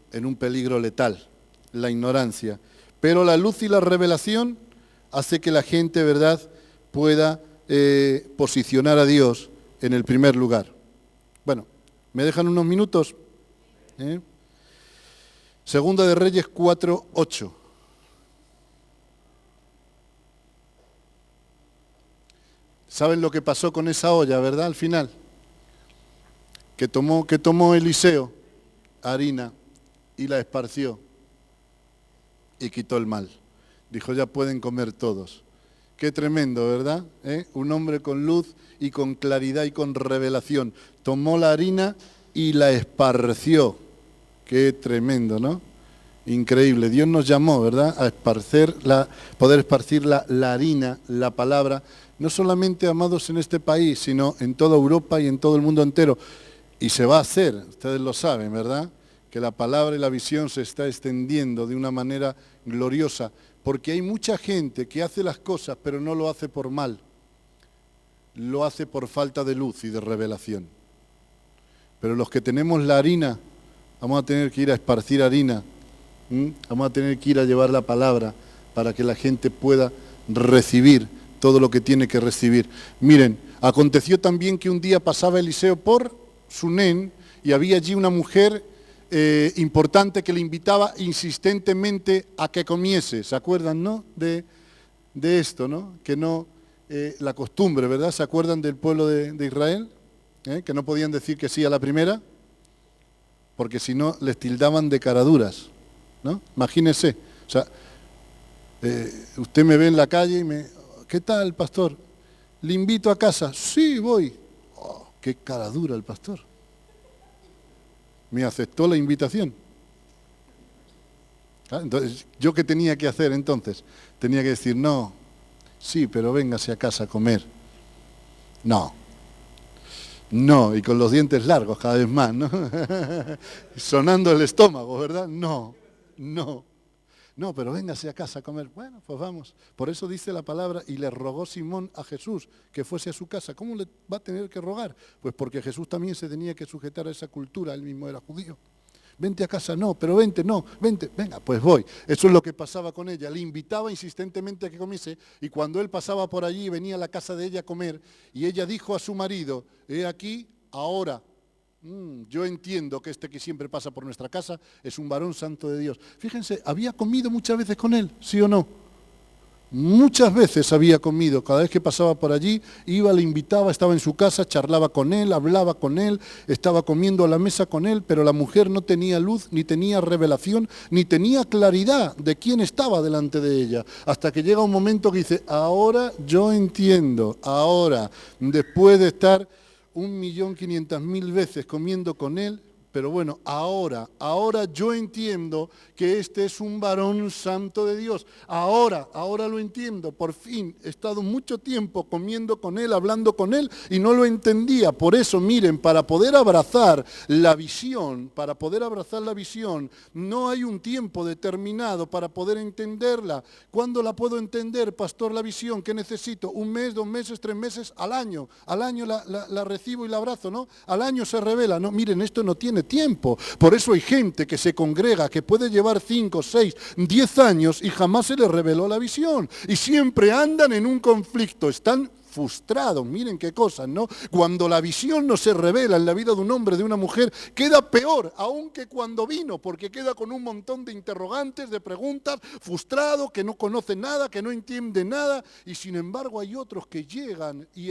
letal, la ignorancia. Pero la luz y la revelación hace que la gente, ¿verdad?, pueda posicionar a Dios en el primer lugar. Bueno, ¿me dejan unos minutos? Segunda de Reyes 4:8. ¿Saben lo que pasó con esa olla, verdad? Al final, que tomó Eliseo harina y la esparció y quitó el mal. Dijo, ya pueden comer todos. Qué tremendo, ¿verdad? Un hombre con luz y con claridad y con revelación. Tomó la harina y la esparció. Qué tremendo, ¿no? Increíble. Dios nos llamó, ¿verdad?, a poder esparcir la harina, la palabra, no solamente, amados, en este país, sino en toda Europa y en todo el mundo entero. Y se va a hacer, ustedes lo saben, ¿verdad?, que la palabra y la visión se está extendiendo de una manera gloriosa, porque hay mucha gente que hace las cosas, pero no lo hace por mal, lo hace por falta de luz y de revelación. Pero los que tenemos la harina, vamos a tener que ir a esparcir harina, vamos a tener que ir a llevar la palabra para que la gente pueda recibir todo lo que tiene que recibir. Miren, aconteció también que un día pasaba Eliseo por Sunén y había allí una mujer importante que le invitaba insistentemente a que comiese. ¿Se acuerdan, no? De esto, ¿no? Que no, la costumbre, ¿verdad? ¿Se acuerdan del pueblo de Israel? Que no podían decir que sí a la primera, porque si no les tildaban de caraduras, ¿no? Imagínense, o sea, usted me ve en la calle y ¿qué tal, pastor? ¿Le invito a casa? Sí, voy. Oh, qué caradura el pastor. Me aceptó la invitación. Entonces, ¿yo qué tenía que hacer entonces? Tenía que decir, no, sí, pero véngase a casa a comer. No, y con los dientes largos cada vez más, ¿no? Sonando el estómago, ¿verdad? No. No, pero véngase a casa a comer. Bueno, pues vamos. Por eso dice la palabra, y le rogó Simón a Jesús que fuese a su casa. ¿Cómo le va a tener que rogar? Pues porque Jesús también se tenía que sujetar a esa cultura, él mismo era judío. Vente a casa, no, pero vente, no, vente, venga, pues voy. Eso es lo que pasaba con ella. Le invitaba insistentemente a que comiese, y cuando él pasaba por allí, venía a la casa de ella a comer, y ella dijo a su marido, he aquí, ahora, yo entiendo que este que siempre pasa por nuestra casa es un varón santo de Dios. Fíjense, había comido muchas veces con él, ¿sí o no? Muchas veces había comido, cada vez que pasaba por allí, iba, le invitaba, estaba en su casa, charlaba con él, hablaba con él, estaba comiendo a la mesa con él, pero la mujer no tenía luz, ni tenía revelación, ni tenía claridad de quién estaba delante de ella, hasta que llega un momento que dice, ahora yo entiendo, ahora, después de estar 1.500.000 veces comiendo con él, pero bueno, ahora yo entiendo que este es un varón santo de Dios. Ahora lo entiendo. Por fin he estado mucho tiempo comiendo con él, hablando con él y no lo entendía. Por eso, miren, para poder abrazar la visión, no hay un tiempo determinado para poder entenderla. ¿Cuándo la puedo entender, pastor, la visión? ¿Qué necesito? ¿1 mes, 2 meses, 3 meses? Al año. Al año la recibo y la abrazo, ¿no? Al año se revela, ¿no? Miren, esto no tiene tiempo. Por eso hay gente que se congrega, que puede llevar 5, 6, 10 años y jamás se les reveló la visión. Y siempre andan en un conflicto, están frustrados, miren qué cosas, ¿no? Cuando la visión no se revela en la vida de un hombre, de una mujer, queda peor, aunque cuando vino, porque queda con un montón de interrogantes, de preguntas, frustrado, que no conoce nada, que no entiende nada, y sin embargo hay otros que llegan y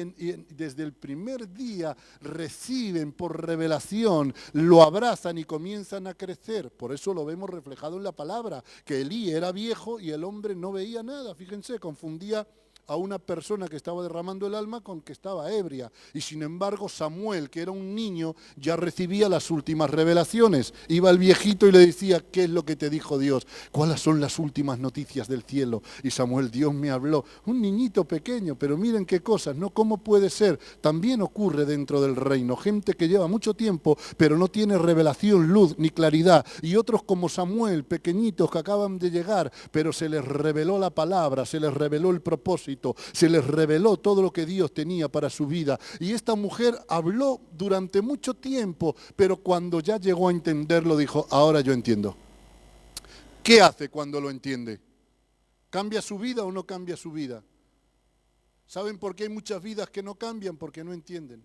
desde el primer día reciben por revelación, lo abrazan y comienzan a crecer. Por eso lo vemos reflejado en la palabra, que Elí era viejo y el hombre no veía nada, fíjense, confundía a una persona que estaba derramando el alma con que estaba ebria. Y sin embargo Samuel, que era un niño, ya recibía las últimas revelaciones. Iba el viejito y le decía, ¿qué es lo que te dijo Dios? ¿Cuáles son las últimas noticias del cielo? Y Samuel, Dios me habló. Un niñito pequeño, pero miren qué cosas, ¿no? ¿Cómo puede ser? También ocurre dentro del reino. Gente que lleva mucho tiempo, pero no tiene revelación, luz ni claridad. Y otros como Samuel, pequeñitos que acaban de llegar, pero se les reveló la palabra, se les reveló el propósito, se les reveló todo lo que Dios tenía para su vida. Y esta mujer habló durante mucho tiempo, pero cuando ya llegó a entenderlo, dijo, ahora yo entiendo. ¿Qué hace cuando lo entiende? ¿Cambia su vida o no cambia su vida? ¿Saben por qué hay muchas vidas que no cambian? Porque no entienden.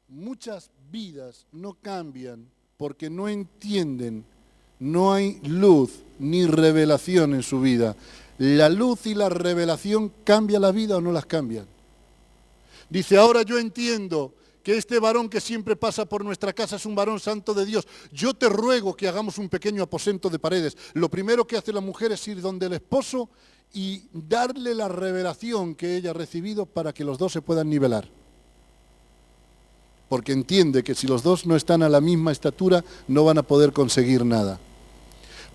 Muchas vidas no cambian porque no entienden. No hay luz ni revelación en su vida. ¿La luz y la revelación cambian la vida o no las cambian? Dice, ahora yo entiendo que este varón que siempre pasa por nuestra casa es un varón santo de Dios. Yo te ruego que hagamos un pequeño aposento de paredes. Lo primero que hace la mujer es ir donde el esposo y darle la revelación que ella ha recibido para que los dos se puedan nivelar. Porque entiende que si los dos no están a la misma estatura, no van a poder conseguir nada.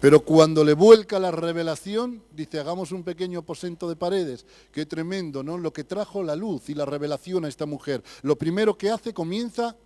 Pero cuando le vuelca la revelación, dice, hagamos un pequeño aposento de paredes. Qué tremendo, ¿no? Lo que trajo la luz y la revelación a esta mujer. Lo primero que hace, comienza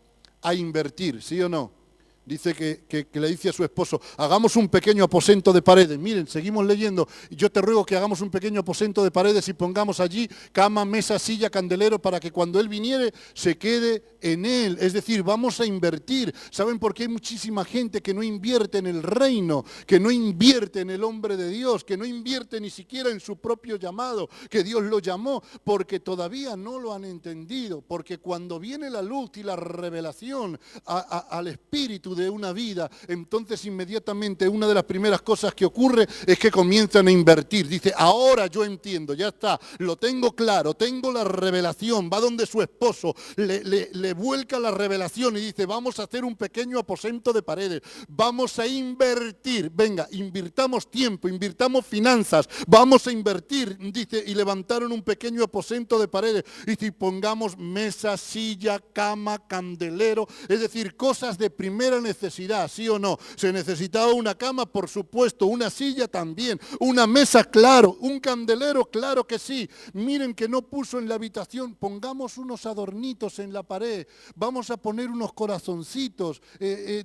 a invertir, ¿sí o no? Dice que le dice a su esposo, hagamos un pequeño aposento de paredes. Miren, seguimos leyendo. Yo te ruego que hagamos un pequeño aposento de paredes y pongamos allí cama, mesa, silla, candelero, para que cuando él viniere se quede en él. Es decir, vamos a invertir. ¿Saben por qué hay muchísima gente que no invierte en el reino, que no invierte en el hombre de Dios, que no invierte ni siquiera en su propio llamado, que Dios lo llamó? Porque todavía no lo han entendido. Porque cuando viene la luz y la revelación al espíritu de una vida, entonces inmediatamente una de las primeras cosas que ocurre es que comienzan a invertir. Dice, ahora yo entiendo, ya está, lo tengo claro, tengo la revelación. Va donde su esposo, le vuelca la revelación y dice, vamos a hacer un pequeño aposento de paredes, vamos a invertir, venga, invirtamos tiempo, invirtamos finanzas, vamos a invertir, dice, y levantaron un pequeño aposento de paredes, y dice, pongamos mesa, silla, cama, candelero, es decir, cosas de primera necesidad, ¿sí o no? Se necesitaba una cama, por supuesto, una silla también, una mesa, claro, un candelero, claro que sí. Miren que no puso en la habitación, pongamos unos adornitos en la pared, fíjense, vamos a poner unos corazoncitos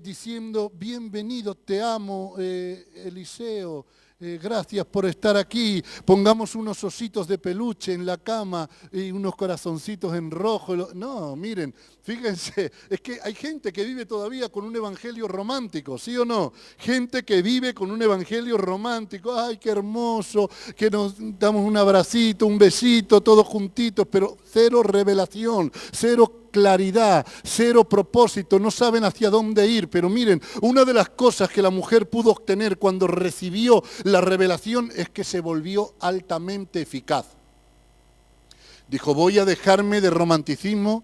diciendo, bienvenido, te amo, Eliseo. Gracias por estar aquí. Pongamos unos ositos de peluche en la cama y unos corazoncitos en rojo. No, miren, fíjense, es que hay gente que vive todavía con un evangelio romántico, ¿sí o no? Gente que vive con un evangelio romántico. Ay, qué hermoso, que nos damos un abracito, un besito, todos juntitos, pero cero revelación, cero claridad, cero propósito, no saben hacia dónde ir. Pero miren, una de las cosas que la mujer pudo obtener cuando recibió la revelación es que se volvió altamente eficaz. Dijo, voy a dejarme de romanticismo,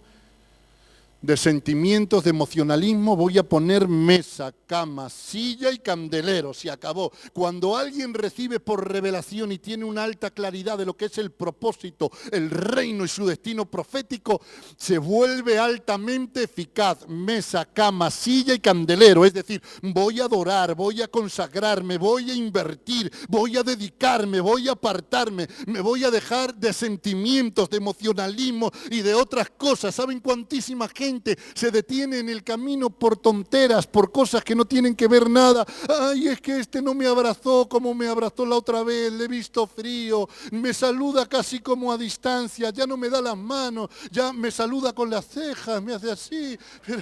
de sentimientos, de emocionalismo, voy a poner mesa, cama, silla y candelero, se acabó. Cuando alguien recibe por revelación y tiene una alta claridad de lo que es el propósito, el reino y su destino profético, se vuelve altamente eficaz. Mesa, cama, silla y candelero, es decir, voy a adorar, voy a consagrarme, voy a invertir, voy a dedicarme, voy a apartarme, me voy a dejar de sentimientos, de emocionalismo y de otras cosas. ¿Saben cuantísima gente se detiene en el camino por tonteras, por cosas que no tienen que ver nada? Ay, es que este no me abrazó como me abrazó la otra vez, le he visto frío, me saluda casi como a distancia, ya no me da las manos, ya me saluda con las cejas, me hace así, pero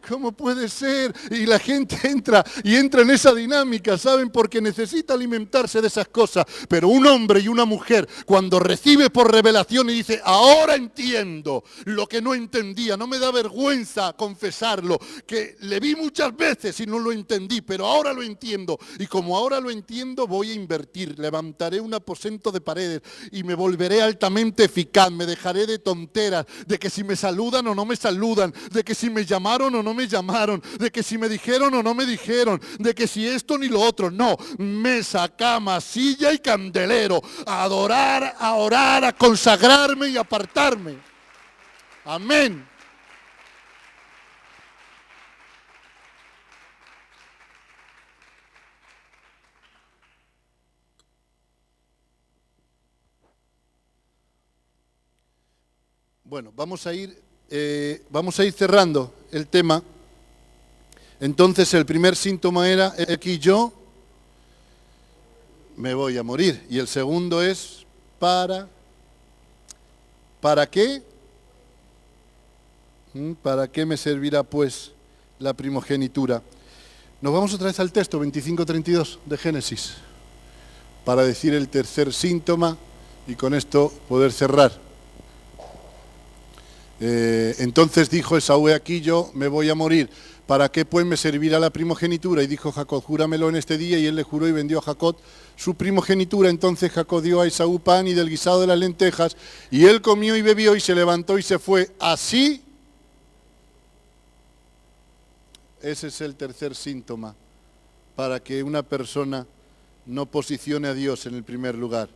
¿cómo puede ser? Y la gente entra en esa dinámica, ¿saben? Porque necesita alimentarse de esas cosas. Pero un hombre y una mujer, cuando recibe por revelación y dice, ahora entiendo lo que no entendía, no me da vergüenza confesarlo, que le vi muchas veces y no lo entendí, pero ahora lo entiendo. Y como ahora lo entiendo, voy a invertir, levantaré un aposento de paredes y me volveré altamente eficaz, me dejaré de tonteras, de que si me saludan o no me saludan, de que si me llamaron o no me llamaron, de que si me dijeron o no me dijeron, de que si esto ni lo otro. No, mesa, cama, silla y candelero, a adorar, a orar, a consagrarme y apartarme. Amén. Bueno, vamos a ir cerrando el tema. Entonces el primer síntoma era que yo me voy a morir. Y el segundo es ¿para qué? ¿Para qué me servirá pues la primogenitura? Nos vamos otra vez al texto 25:32 de Génesis para decir el tercer síntoma y con esto poder cerrar. Entonces dijo Esaú, aquí yo me voy a morir. ¿Para qué pues me servirá la primogenitura? Y dijo Jacob, júramelo en este día. Y él le juró y vendió a Jacob su primogenitura. Entonces Jacob dio a Esaú pan y del guisado de las lentejas. Y él comió y bebió y se levantó y se fue. Así, ese es el tercer síntoma para que una persona no posicione a Dios en el primer lugar.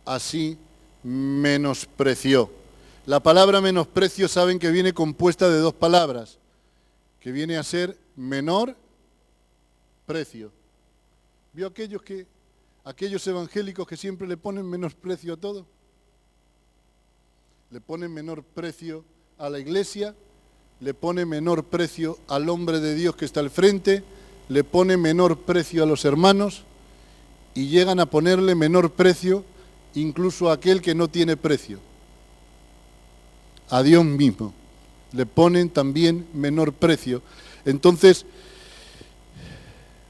Así menospreció. La palabra menosprecio saben que viene compuesta de dos palabras, que viene a ser menor precio. ¿Vio aquellos evangélicos que siempre le ponen menosprecio a todo? Le ponen menor precio a la iglesia, le ponen menor precio al hombre de Dios que está al frente, le ponen menor precio a los hermanos y llegan a ponerle menor precio incluso a aquel que no tiene precio. A Dios mismo le ponen también menor precio. Entonces,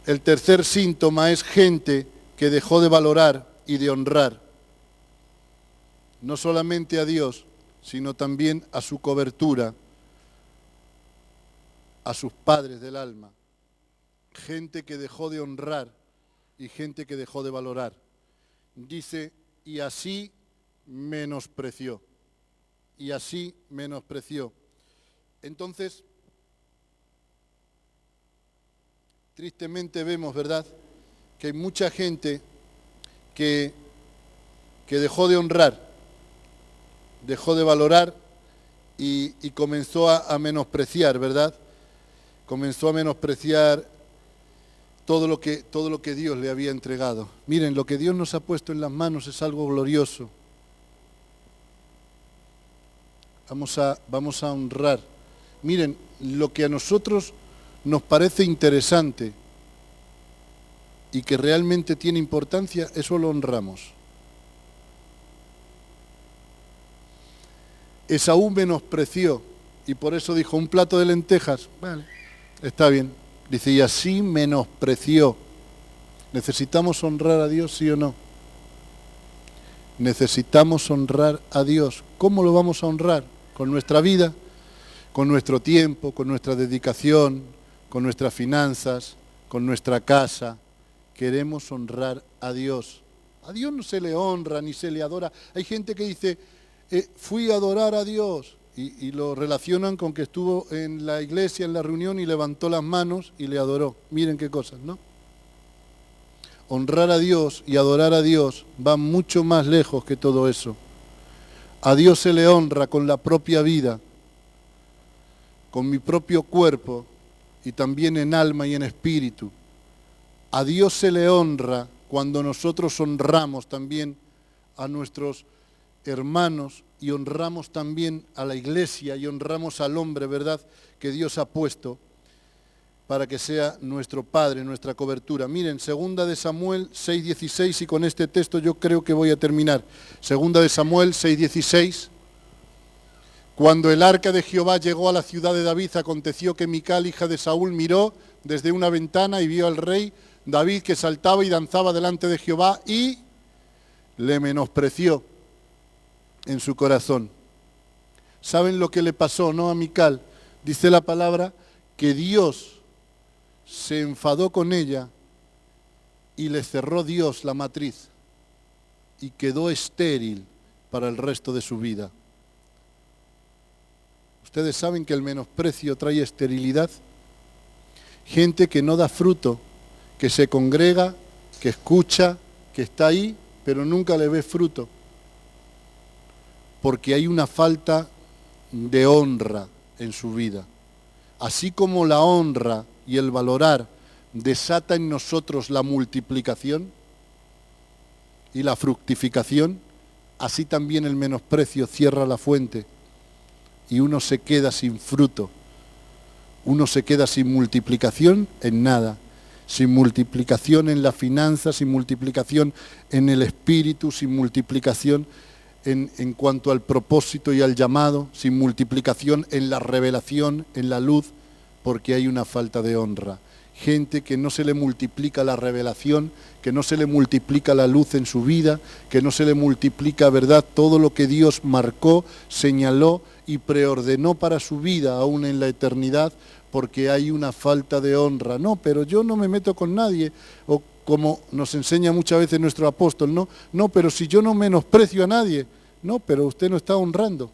el tercer síntoma es gente que dejó de valorar y de honrar no solamente a Dios, sino también a su cobertura, a sus padres del alma. Gente que dejó de honrar y gente que dejó de valorar. Dice, y así menospreció. Y así menospreció. Entonces, tristemente vemos, ¿verdad?, que hay mucha gente que dejó de honrar, dejó de valorar y comenzó a menospreciar, ¿verdad? Comenzó a menospreciar todo lo que Dios le había entregado. Miren, lo que Dios nos ha puesto en las manos es algo glorioso. Vamos a honrar. Miren, lo que a nosotros nos parece interesante y que realmente tiene importancia, eso lo honramos. Esaú menospreció y por eso dijo, un plato de lentejas, vale, está bien. Dice, y así menospreció. ¿Necesitamos honrar a Dios, sí o no? Necesitamos honrar a Dios. ¿Cómo lo vamos a honrar? Con nuestra vida, con nuestro tiempo, con nuestra dedicación, con nuestras finanzas, con nuestra casa. Queremos honrar a Dios. A Dios no se le honra ni se le adora. Hay gente que dice, fui a adorar a Dios y lo relacionan con que estuvo en la iglesia, en la reunión y levantó las manos y le adoró. Miren qué cosas, ¿no? Honrar a Dios y adorar a Dios va mucho más lejos que todo eso. A Dios se le honra con la propia vida, con mi propio cuerpo y también en alma y en espíritu. A Dios se le honra cuando nosotros honramos también a nuestros hermanos y honramos también a la iglesia y honramos al hombre, ¿verdad?, que Dios ha puesto para que sea nuestro Padre, nuestra cobertura. Miren, 2 de Samuel 6:16, y con este texto yo creo que voy a terminar. 2 de Samuel 6:16. Cuando el arca de Jehová llegó a la ciudad de David, aconteció que Mical, hija de Saúl, miró desde una ventana y vio al rey David que saltaba y danzaba delante de Jehová y le menospreció en su corazón. ¿Saben lo que le pasó, no, a Mical? Dice la palabra que Dios se enfadó con ella y le cerró Dios la matriz y quedó estéril para el resto de su vida. Ustedes saben que el menosprecio trae esterilidad. Gente que no da fruto, que se congrega, que escucha, que está ahí, pero nunca le ve fruto. Porque hay una falta de honra en su vida. Así como la honra y el valorar desata en nosotros la multiplicación y la fructificación, así también el menosprecio cierra la fuente y uno se queda sin fruto. Uno se queda sin multiplicación en nada, sin multiplicación en la finanza, sin multiplicación en el espíritu, sin multiplicación en cuanto al propósito y al llamado, sin multiplicación en la revelación, en la luz, porque hay una falta de honra. Gente que no se le multiplica la revelación, que no se le multiplica la luz en su vida, que no se le multiplica, ¿verdad?, todo lo que Dios marcó, señaló y preordenó para su vida, aún en la eternidad, porque hay una falta de honra. No, pero yo no me meto con nadie, o como nos enseña muchas veces nuestro apóstol, no, pero si yo no menosprecio a nadie, no, pero usted no está honrando.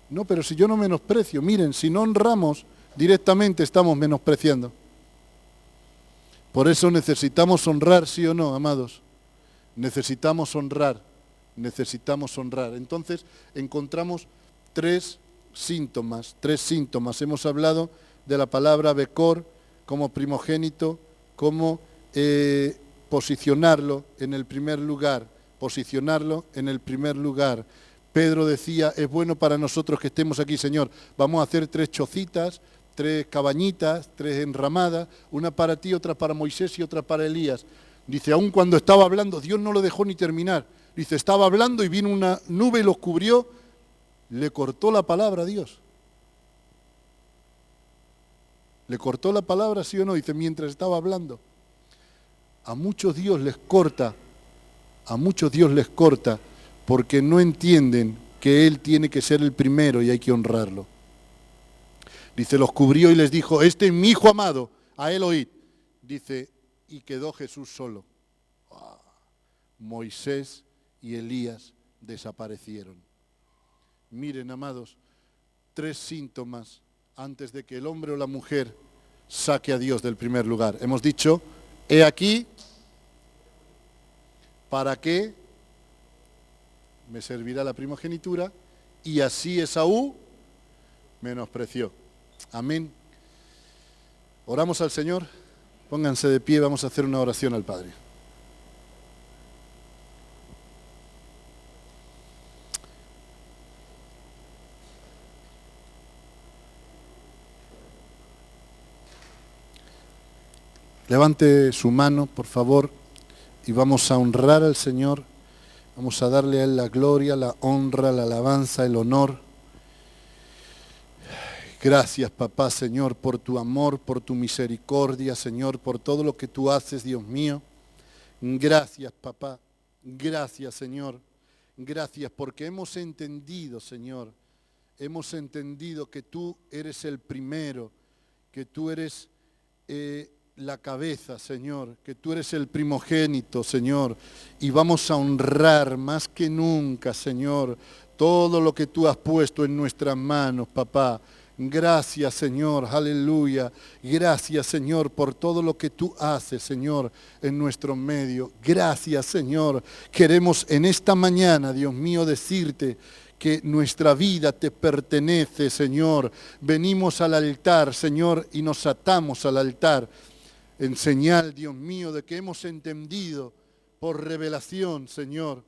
No, pero si yo no menosprecio, miren, si no honramos, directamente estamos menospreciando. Por eso necesitamos honrar, ¿sí o no, amados? Necesitamos honrar. Entonces encontramos tres síntomas. Hemos hablado de la palabra Becor como primogénito, como posicionarlo en el primer lugar. Pedro decía, es bueno para nosotros que estemos aquí, Señor. Vamos a hacer 3 chocitas, 3 cabañitas, 3 enramadas, una para ti, otra para Moisés y otra para Elías. Dice, aun cuando estaba hablando, Dios no lo dejó ni terminar. Dice, estaba hablando y vino una nube y los cubrió, le cortó la palabra a Dios. ¿Le cortó la palabra, sí o no? Dice, mientras estaba hablando. A muchos Dios les corta, porque no entienden que Él tiene que ser el primero y hay que honrarlo. Dice, los cubrió y les dijo, este es mi Hijo amado, a Él oíd. Dice, y quedó Jesús solo. Moisés y Elías desaparecieron. Miren, amados, 3 síntomas antes de que el hombre o la mujer saque a Dios del primer lugar. Hemos dicho, he aquí, ¿para qué me servirá la primogenitura? Y así Esaú menospreció. Amén. Oramos al Señor. Pónganse de pie, vamos a hacer una oración al Padre. Levante su mano, por favor, y vamos a honrar al Señor. Vamos a darle a Él la gloria, la honra, la alabanza, el honor. Gracias, papá, Señor, por tu amor, por tu misericordia, Señor, por todo lo que tú haces, Dios mío. Gracias, papá. Gracias, Señor. Gracias porque hemos entendido, Señor. Hemos entendido que tú eres el primero, que tú eres la cabeza, Señor, que tú eres el primogénito, Señor, y vamos a honrar más que nunca, Señor, todo lo que tú has puesto en nuestras manos, papá. Gracias, Señor, aleluya. Gracias, Señor, por todo lo que tú haces, Señor, en nuestro medio. Gracias, Señor. Queremos en esta mañana, Dios mío, decirte que nuestra vida te pertenece, Señor. Venimos al altar, Señor, y nos atamos al altar en señal, Dios mío, de que hemos entendido por revelación, Señor,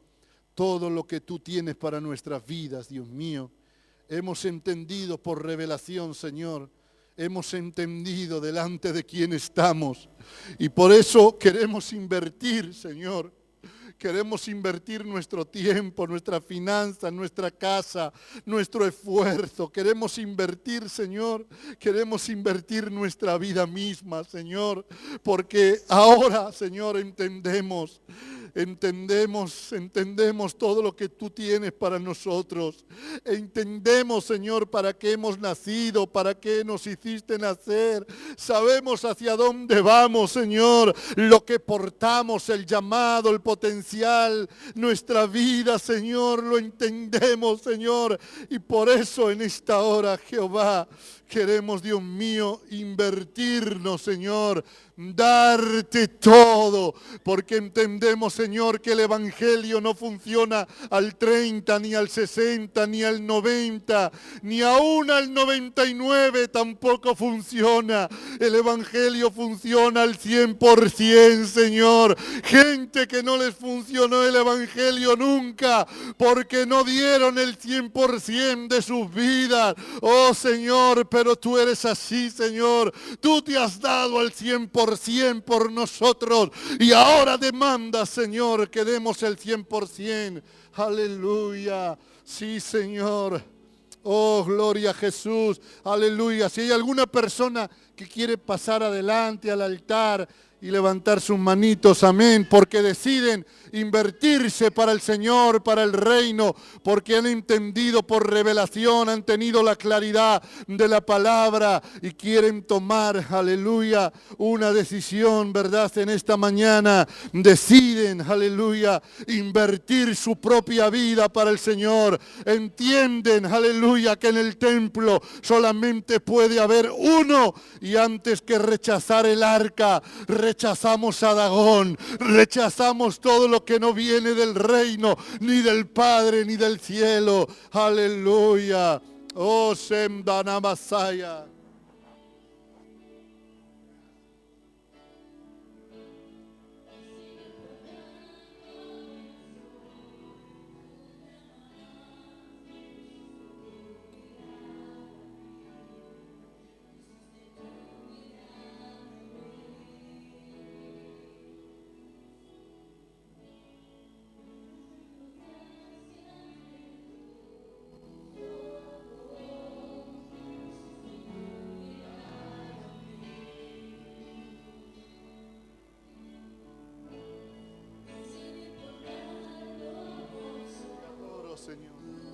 todo lo que tú tienes para nuestras vidas, Dios mío. Hemos entendido por revelación, Señor. Hemos entendido delante de quién estamos. Y por eso queremos invertir, Señor. Queremos invertir nuestro tiempo, nuestra finanza, nuestra casa, nuestro esfuerzo. Queremos invertir, Señor. Queremos invertir nuestra vida misma, Señor. Porque ahora, Señor, entendemos todo lo que tú tienes para nosotros. Entendemos, Señor, para qué hemos nacido, para qué nos hiciste nacer. Sabemos hacia dónde vamos, Señor, lo que portamos, el llamado, el potencial, nuestra vida, Señor, lo entendemos, Señor. Y por eso en esta hora, Jehová, queremos, Dios mío, invertirnos, Señor, darte todo, porque entendemos, Señor, que el Evangelio no funciona al 30, ni al 60, ni al 90, ni aún al 99 tampoco funciona. El Evangelio funciona al 100%, Señor. Gente que no les funcionó el Evangelio nunca, porque no dieron el 100% de sus vidas. Oh, Señor, pero tú eres así, Señor. Tú te has dado al 100% por nosotros y ahora demanda, Señor, que demos el 100%. Aleluya. Sí, Señor. Oh, gloria a Jesús. Aleluya. Si hay alguna persona que quiere pasar adelante al altar y levantar sus manitos, amén, porque deciden invertirse para el Señor, para el reino, porque han entendido por revelación, han tenido la claridad de la palabra y quieren tomar, aleluya, una decisión, ¿verdad? En esta mañana deciden, aleluya, invertir su propia vida para el Señor. Entienden, aleluya, que en el templo solamente puede haber uno y antes que rechazar el arca, rechazamos a Dagón, rechazamos todo lo que no viene del reino, ni del Padre, ni del cielo. Aleluya. Oh, Semdana Masaya. Señor.